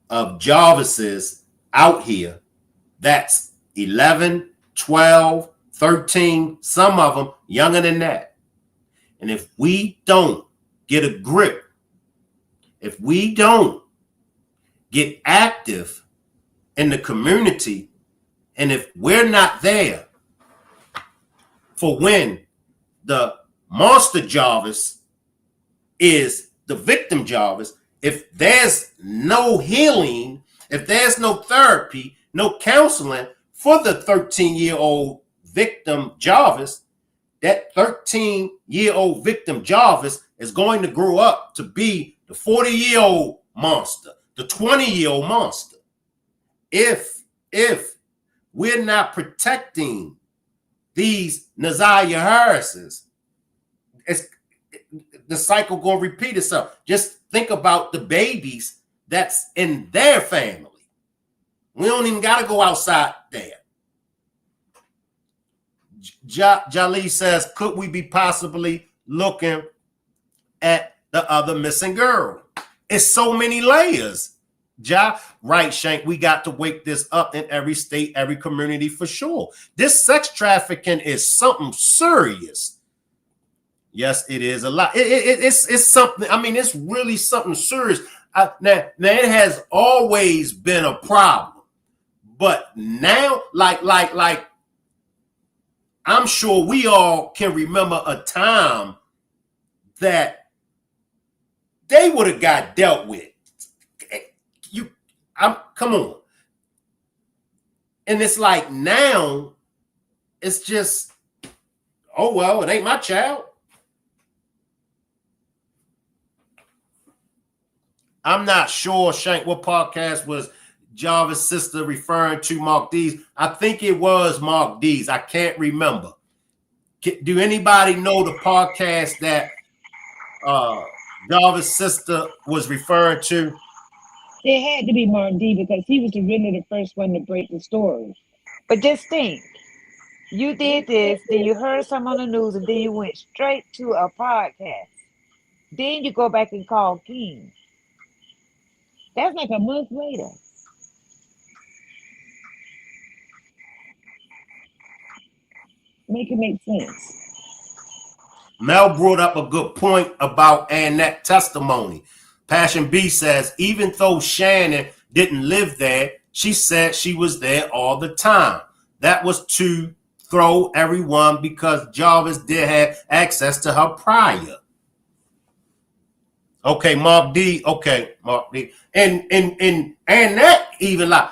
of Jarvis's out here that's 11, 12, 13, some of them younger than that. And if we don't get a grip, if we don't get active in the community, and if we're not there for when the monster Jarvis is the victim Jarvis, if there's no healing, if there's no therapy, no counseling for the 13-year-old victim Jarvis, that 13-year-old victim Jarvis is going to grow up to be the 40-year-old monster, the 20-year-old monster. If we're not protecting these NAZIYAH Harrises, it's the cycle gonna repeat itself. Just think about the babies that's in their family. We don't even gotta go outside there. Jali says, could we be possibly looking at the other missing girl? It's so many layers. Right, Shank, we got to wake this up in every state, every community for sure. This sex trafficking is something serious. Yes, it is a lot. It's something. I mean, it's really something serious. Now, it has always been a problem, but now, like, I'm sure we all can remember a time that they would have got dealt with. Come on, and it's like now, it's just, oh well, it ain't my child. I'm not sure, Shank, what podcast was Jarvis' sister referring to Mark D's. I think it was Mark D's. I can't remember. Do anybody know the podcast that Jarvis' sister was referring to? It had to be Mark D because he was really the first one to break the story. But just think, you did this, then you heard some on the news, and then you went straight to a podcast. Then you go back and call King. That's like a month later. Make it make sense. Mel brought up a good point about Annette testimony. Passion B says, even though Shannon didn't live there, she said she was there all the time. That was to throw everyone because Jarvis did have access to her prior. Okay, Mark D. Okay, Mark D. And that even like,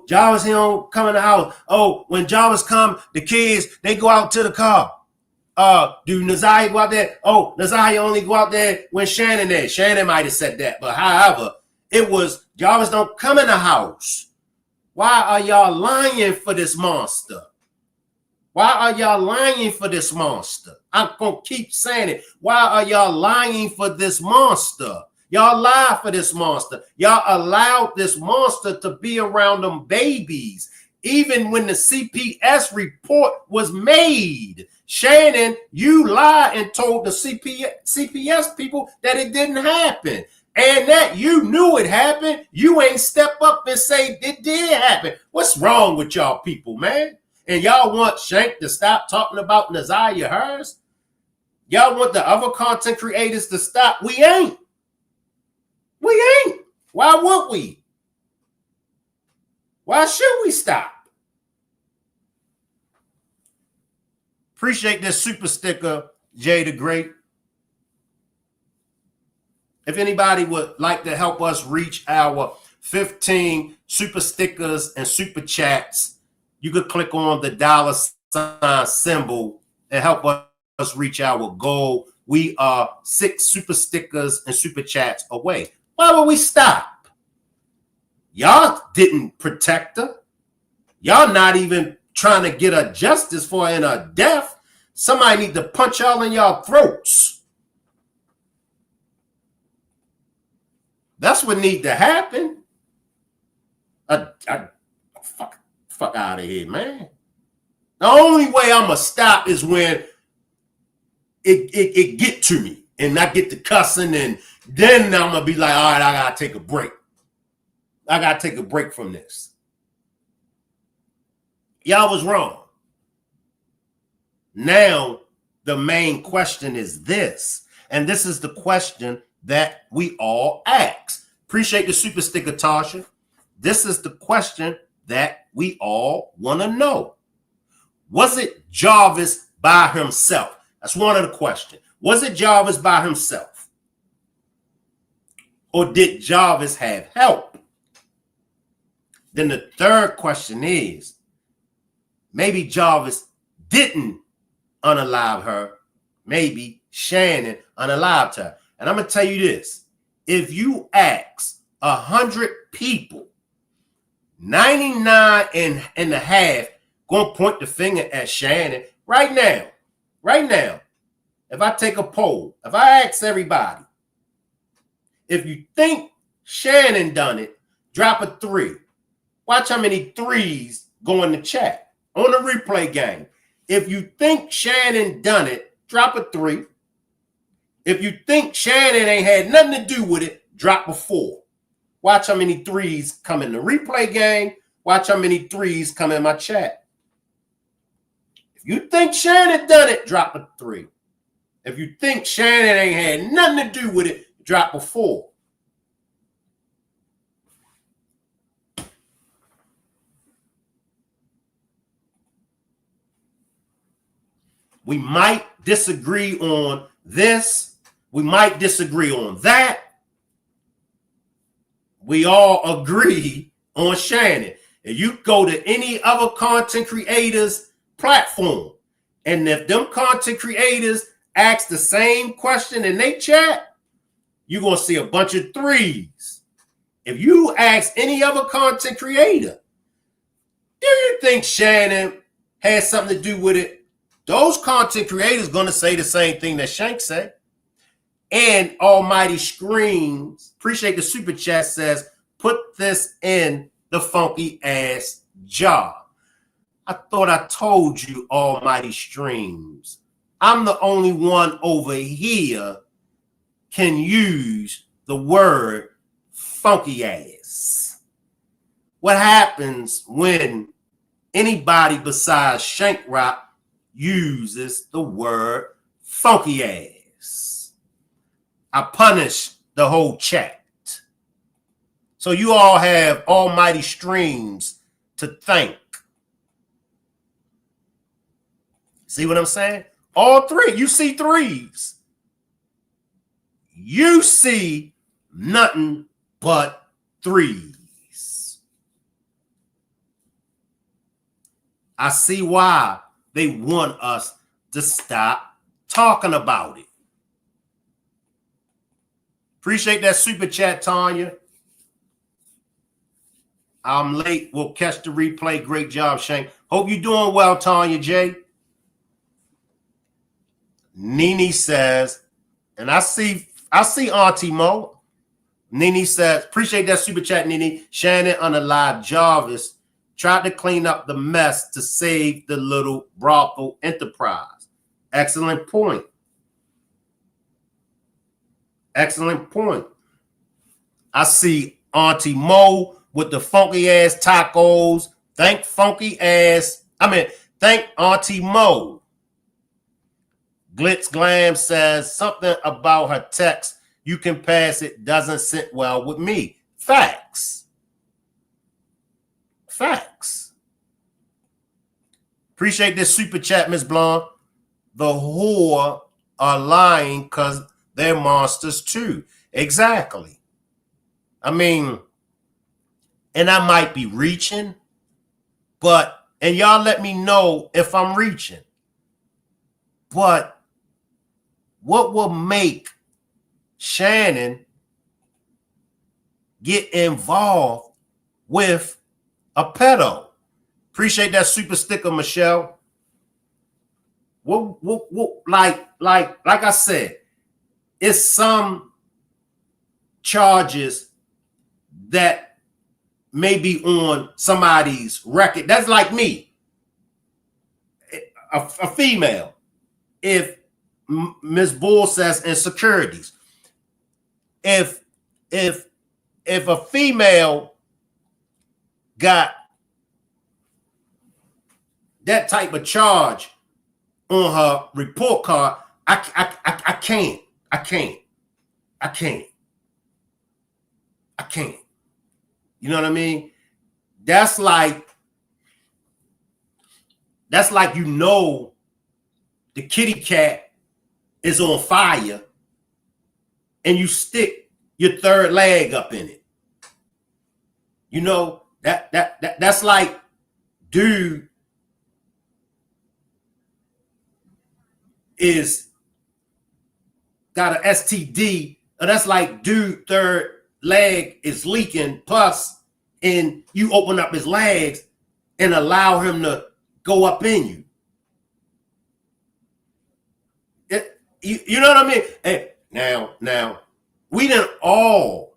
Jarvis, he don't come in the house. Oh, when Jarvis come, the kids, they go out to the car. Do NAZIYAH go out there? Oh, NAZIYAH only go out there when Shannon there. Shannon might have said that, but however, it was Jarvis don't come in the house. Why are y'all lying for this monster? Why are y'all lying for this monster? I'm going to keep saying it. Why are y'all lying for this monster? Y'all lie for this monster. Y'all allowed this monster to be around them babies. Even when the CPS report was made, Shannon, you lied and told the CPS people that it didn't happen. And that you knew it happened. You ain't step up and say it did happen. What's wrong with y'all people, man? And y'all want Shank to stop talking about NAZIYAH hers? Y'all want the other content creators to stop? We ain't. We ain't. Why would we? Why should we stop? Appreciate this super sticker, Jay the Great. If anybody would like to help us reach our 15 super stickers and super chats, you could click on the $ symbol and help us reach our goal. We are 6 super stickers and super chats away. Why would we stop? Y'all didn't protect her. Y'all not even trying to get her justice for her in her death. Somebody need to punch y'all in y'all throats. That's what need to happen. Fuck out of here, man. The only way I'm going to stop is when it get to me and I get to cussing, and then I'm going to be like, all right, I got to take a break. I got to take a break from this. Y'all was wrong. Now, the main question is this, and this is the question that we all ask. Appreciate the super sticker, Tasha. This is the question that we all want to know. Was it Jarvis by himself? That's one of the questions. Was it Jarvis by himself? Or did Jarvis have help? Then the third question is, maybe Jarvis didn't unalive her. Maybe Shannon unalived her. And I'm going to tell you this. If you ask 100 people, 99 and a half going to point the finger at Shannon right now. Right now. If I take a poll, if I ask everybody, if you think Shannon done it, drop a 3. Watch how many 3s go in the chat on the replay game. If you think Shannon done it, drop a 3. If you think Shannon ain't had nothing to do with it, drop a 4. Watch how many 3s come in the replay game. Watch how many 3s come in my chat. If you think Shannon done it, drop a 3. If you think Shannon ain't had nothing to do with it, drop a 4. We might disagree on this. We might disagree on that. We all agree on Shannon. And you go to any other content creators platform, and if them content creators ask the same question in they chat, you're going to see a bunch of 3s. If you ask any other content creator, do you think Shannon has something to do with it? Those content creators going to say the same thing that Shank said. And Almighty Screams, appreciate the super chat, says, put this in the funky ass jar. I thought I told you, Almighty Streams. I'm the only one over here can use the word funky ass. What happens when anybody besides Shank Rock uses the word funky ass. I punish the whole chat. So you all have almighty streams to thank. See what I'm saying? All three. You see threes. You see nothing but threes. I see why they want us to stop talking about it. Appreciate that super chat, Tanya. I'm late. We'll catch the replay. Great job, Shank. Hope you're doing well, Tanya J. Nene says, and I see Auntie Mo. Nene says, appreciate that super chat, Nene. Shannon unalive Jarvis tried to clean up the mess to save the little brothel enterprise. Excellent point. Excellent point. I see Auntie Mo with the funky ass tacos. Thank Auntie Mo. Glitz Glam says something about her text. You can pass it. Doesn't sit well with me. Facts. Facts. Appreciate this super chat, Miss Blonde. The whore are lying because they're monsters too. Exactly. I mean, and I might be reaching, and y'all let me know if I'm reaching. But what will make Shannon get involved with a pedo? Appreciate that super sticker, Michelle. Like I said, it's some charges that may be on somebody's record. That's like me, a female. If Ms. Bull says insecurities, if a female got that type of charge on her report card, I can't. You know what I mean? That's like the kitty cat is on fire and you stick your third leg up in it. You know, that's like dude is got an STD, or that's like dude third leg is leaking pus, and you open up his legs and allow him to go up in you. You know what I mean? Hey, now, we didn't all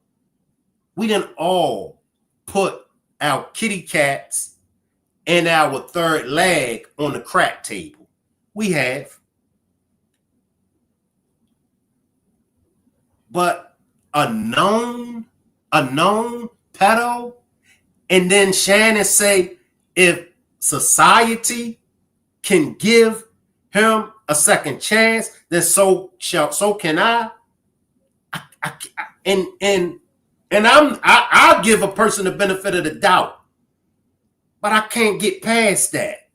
put our kitty cats and our third leg on the crack table. We have. But a known pedo, and then Shannon say, if society can give him a second chance, then so can I. I'll give a person the benefit of the doubt, but I can't get past that.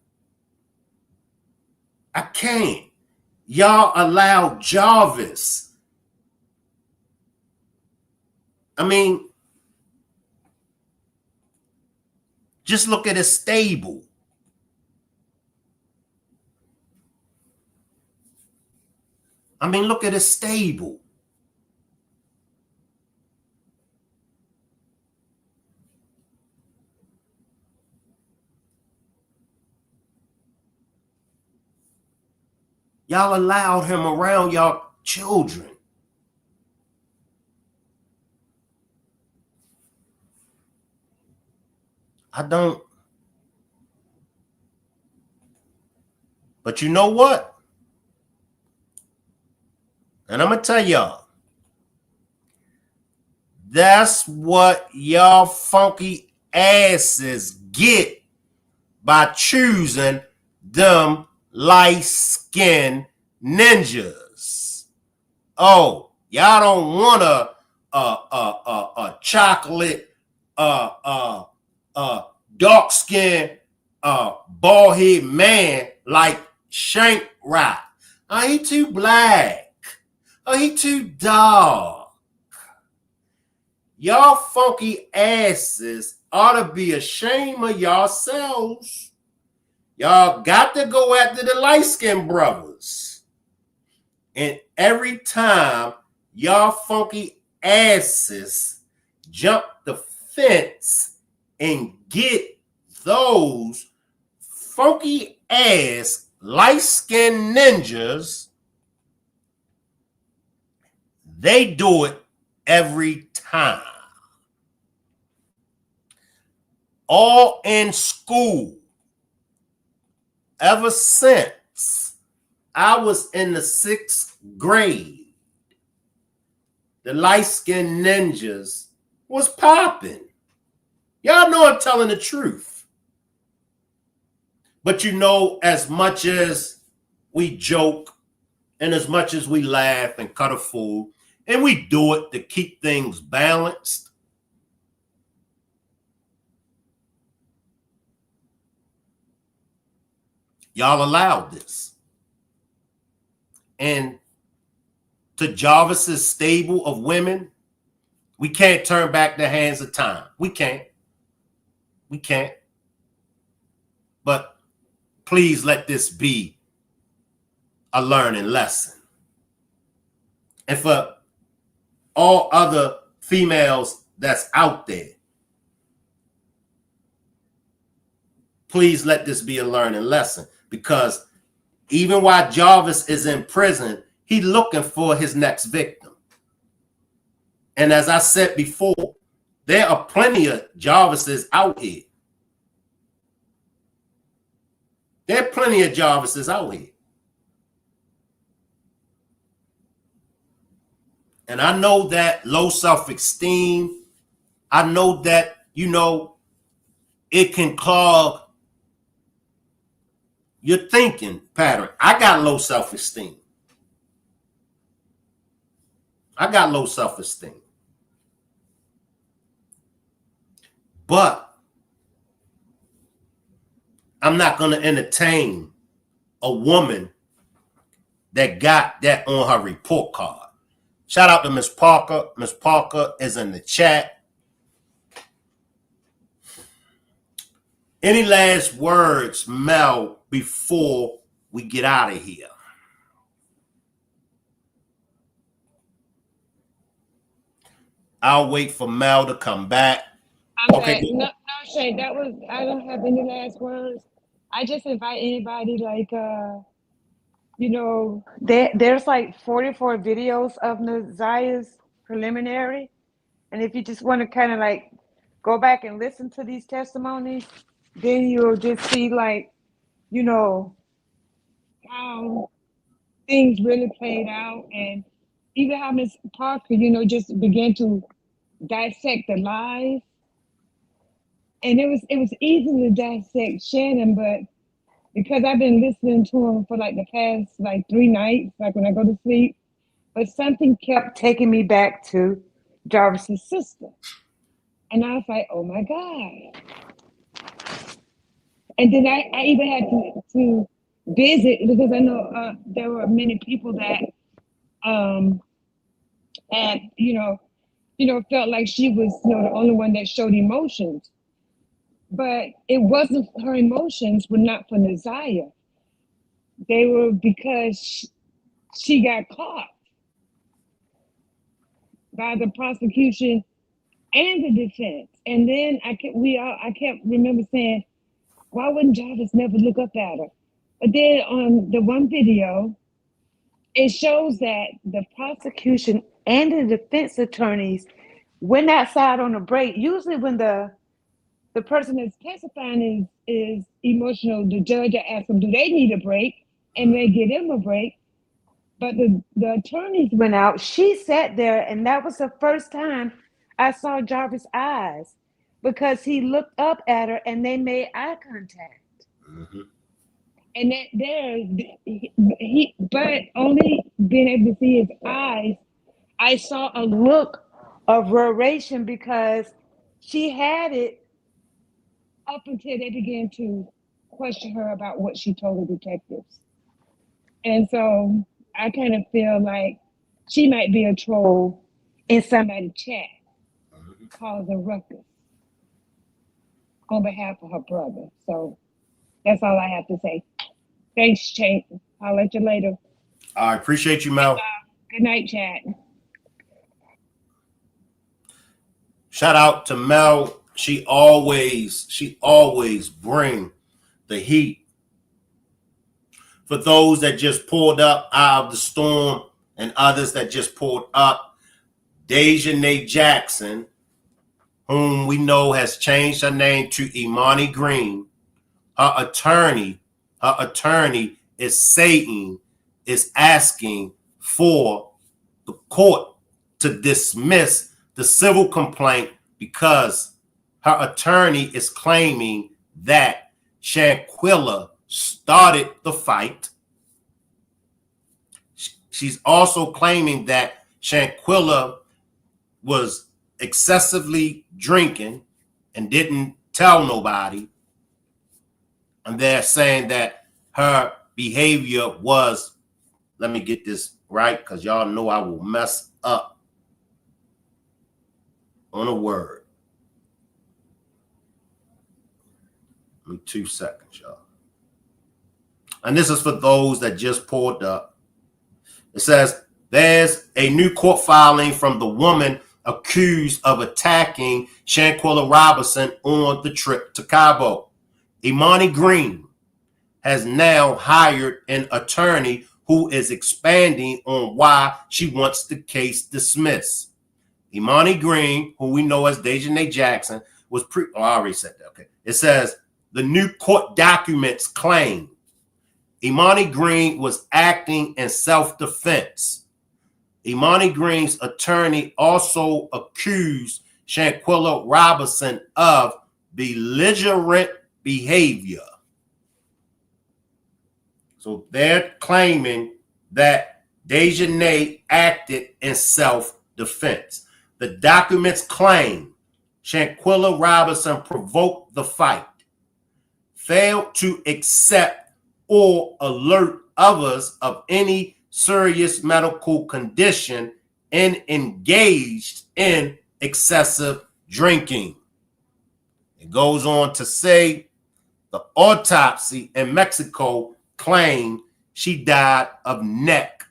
I can't. Y'all allow Jarvis. I mean, just look at his stable. Look at his stable. Y'all allowed him around y'all children. I don't. But you know what? And I'm going to tell y'all. That's what y'all funky asses get by choosing them light-skinned ninjas. Oh, y'all don't want a chocolate, dark skinned, bald head man like Shank Rock. Oh, he too black. Oh, he too dark. Y'all funky asses ought to be ashamed of yourselves. Y'all got to go after the light-skinned brothers. And every time y'all funky asses jump the fence and get those funky ass light-skinned ninjas, they do it every time. All in school. Ever since I was in the 6th grade, the light-skinned ninjas was popping. Y'all know I'm telling the truth. But you know, as much as we joke and as much as we laugh and cut a fool, and we do it to keep things balanced, y'all allowed this. And to Jarvis's stable of women, we can't turn back the hands of time. We can't. We can't. But please let this be a learning lesson. And for all other females that's out there, please let this be a learning lesson. Because even while Jarvis is in prison, he's looking for his next victim. And as I said before, there are plenty of Jarvises out here. There are plenty of Jarvises out here. And I know that low self-esteem, I know that, you know, it can clog your thinking pattern. I got low self-esteem. I got low self-esteem. But I'm not going to entertain a woman that got that on her report card. Shout out to Miss Parker. Miss Parker is in the chat. Any last words, Mel, before we get out of here? I'll wait for Mel to come back. Okay. No, Shay, that was, I don't have any last words. I just invite anybody, like, you know, there's like 44 videos of NAZIYAH's preliminary. And if you just want to kind of like go back and listen to these testimonies, then you'll just see, like, you know, how things really played out. And even how Miss Parker, you know, just began to dissect the lies. And it was easy to dissect Shannon, but because I've been listening to him for like the past like 3 nights, like when I go to sleep, but something kept taking me back to Jarvis's sister. And I was like, oh my God. And then I even had to visit, because I know there were many people that had, felt like she was, the only one that showed emotions. But it wasn't, her emotions were not for NAZIYAH. They were because she got caught by the prosecution and the defense. And then I kept remember saying, why wouldn't Jarvis never look up at her? But then on the one video, it shows that the prosecution and the defense attorneys went outside on a break. Usually when the person that's testifying is emotional, the judge will ask them, do they need a break? And they give them a break. But the attorneys went out. She sat there, and that was the first time I saw Jarvis' eyes, because he looked up at her and they made eye contact. Mm-hmm. And that there, but only being able to see his eyes, I saw a look of reration because she had it up until they began to question her about what she told the detectives. And so I kind of feel like she might be a troll in somebody's chat causing ruckus on behalf of her brother. So that's all I have to say. Thanks, Chase. I'll let you later. I appreciate you, Mel. Good night, chat. Shout out to Mel. She always bring the heat. For those that just pulled up out of the storm and others that just pulled up, Daejhanae Jackson, whom we know has changed her name to Imani Green, her attorney is asking for the court to dismiss the civil complaint because her attorney is claiming that Shanquella started the fight. She's also claiming that Shanquella was excessively drinking and didn't tell nobody. And they're saying that her behavior was, let me get this right, because y'all know I will mess up on a word. Give me 2 seconds, y'all. And this is for those that just pulled up. It says, there's a new court filing from the woman accused of attacking Shanquella Robinson on the trip to Cabo. Imani Green has now hired an attorney who is expanding on why she wants the case dismissed. Imani Green, who we know as Daejhanae Jackson, was I already said that. Okay. It says the new court documents claim Imani Green was acting in self-defense. Imani Green's attorney also accused Shanquella Robinson of belligerent behavior. So they're claiming that Daejhanae acted in self-defense. The documents claim Shanquella Robinson provoked the fight, failed to accept or alert others of any serious medical condition, and engaged in excessive drinking. It goes on to say the autopsy in Mexico claimed she died of neck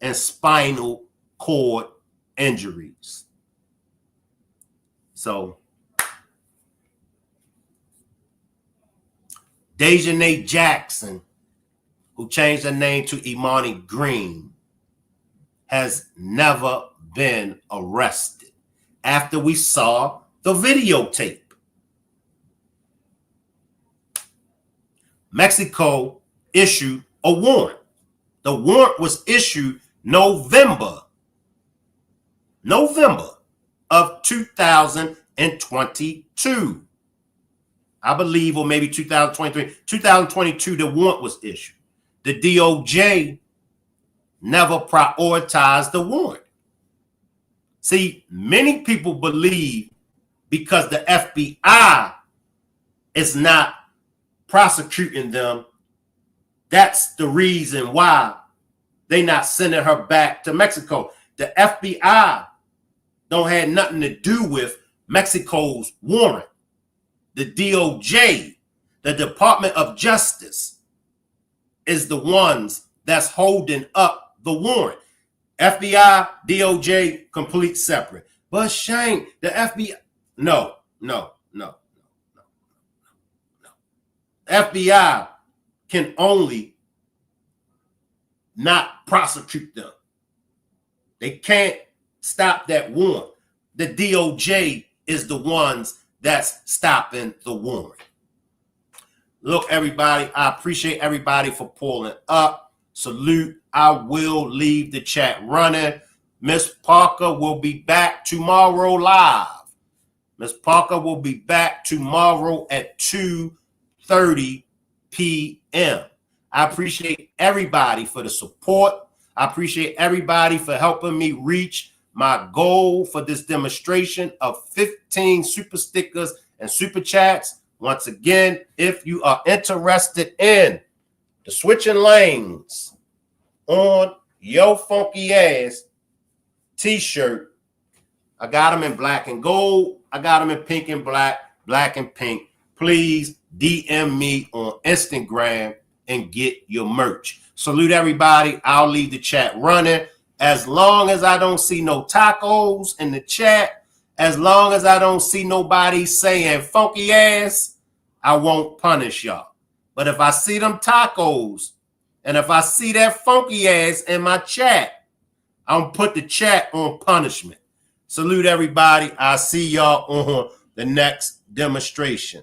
and spinal cord injuries. So Daejhanae Jackson, who changed her name to Imani Green, has never been arrested after we saw the videotape. Mexico issued a warrant. The warrant was issued November of 2022. I believe, or maybe 2023. 2022, the warrant was issued. The DOJ never prioritized the warrant. See, many people believe because the FBI is not prosecuting them, that's the reason why they not sending her back to Mexico. The FBI don't have nothing to do with Mexico's warrant. The DOJ, the Department of Justice, is the ones that's holding up the warrant. FBI, DOJ, complete separate. But Shane, the FBI, no. FBI can only not prosecute them. They can't stop that warrant. The DOJ is the ones that's stopping the warrant. Look, everybody, I appreciate everybody for pulling up. Salute. I will leave the chat running. Miss Parker will be back tomorrow live. Miss Parker will be back tomorrow at 2:30 p.m. I appreciate everybody for the support. I appreciate everybody for helping me reach my goal for this demonstration of 15 super stickers and super chats. Once again, if you are interested in the switching lanes on Yo Funky Ass t-shirt, I got them in black and gold. I got them in pink and black, black and pink. Please DM me on Instagram and get your merch. Salute everybody. I'll leave the chat running. As long as I don't see no tacos in the chat, as long as I don't see nobody saying funky ass, I won't punish y'all. But if I see them tacos and if I see that funky ass in my chat, I'm gonna put the chat on punishment. Salute everybody. I'll see y'all on the next demonstration.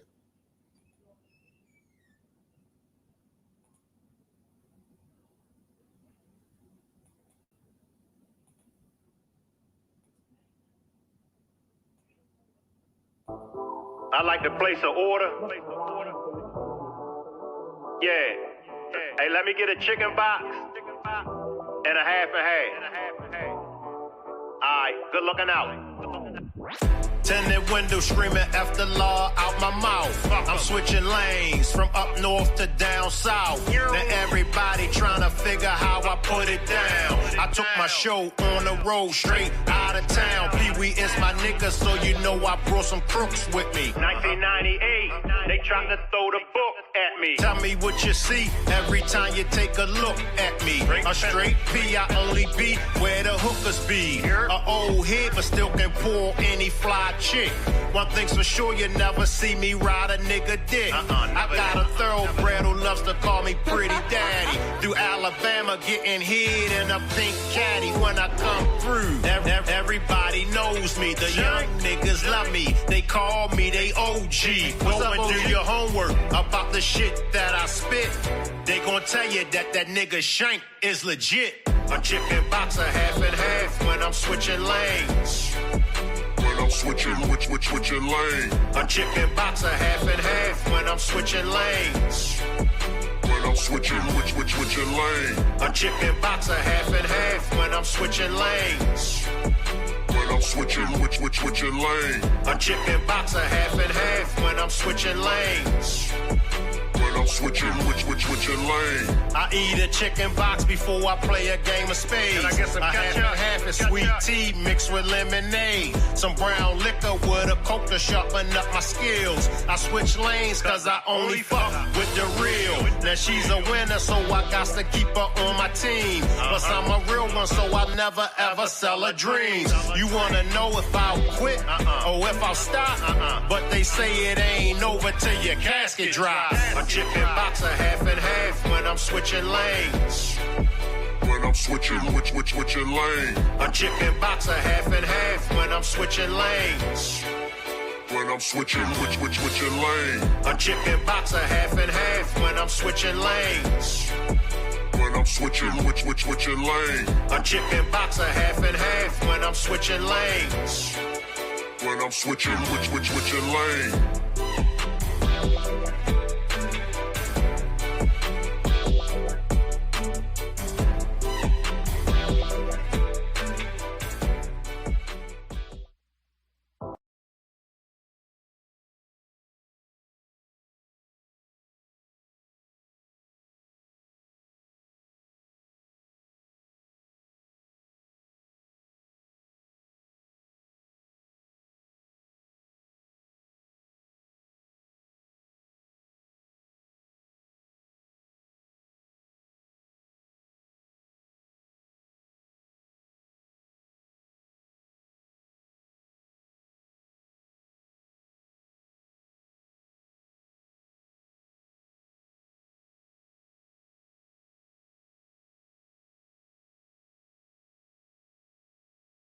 I like to place an order. Yeah. Hey, let me get a chicken box and a half and half. All right, good looking out. Tinted window screaming after law out my mouth. I'm switching lanes from up north to down south. Now everybody trying to figure how I put it down. I took my show on the road straight out of town. Pee-wee is my nigga, so you know I brought some crooks with me. 1998, they tried to throw the book at me. Tell me what you see every time you take a look at me. A straight P, I only be where the hookers be. A old head, but still can pull any fly chick. One thing's for sure, you never see me ride a nigga dick. I got a thoroughbred who loves to call me pretty daddy. Through Alabama, getting hit in a pink caddy when I come through. Everybody knows me, the young niggas love me. They call me, they OG. Go and do your homework about the shit that I spit. They gon' tell you that that nigga Shank is legit. A chicken box a half and half when I'm switching lanes. I'm switching lane. A chicken box a half and half when I'm switching lanes. When I'm switching lane. A chicken box a half and half when I'm switching lanes. When I'm switching lane. A chicken box a half and half when I'm switching lanes. When I'm switching lane. I eat a chicken box before I play a game of spades. I get some half and half is sweet tea mixed with lemonade. Some brown liquor with a coke to sharpen up my skills. I switch lanes cause I only fuck with the real. Now she's a winner, so I got to keep her on my team. Plus I'm a real one, so I never ever sell her dreams. You wanna know if I'll quit or if I'll stop? But they say it ain't over till your casket drops. A chicken box a half and half when I'm switching lanes. When I'm switching lane. A chicken box a half and half when I'm switching lanes. When I'm switching lane. A chicken box a half and half when I'm switching lanes. When I'm switching lane. A chicken box a half and half when I'm switching lanes. When I'm switching lane.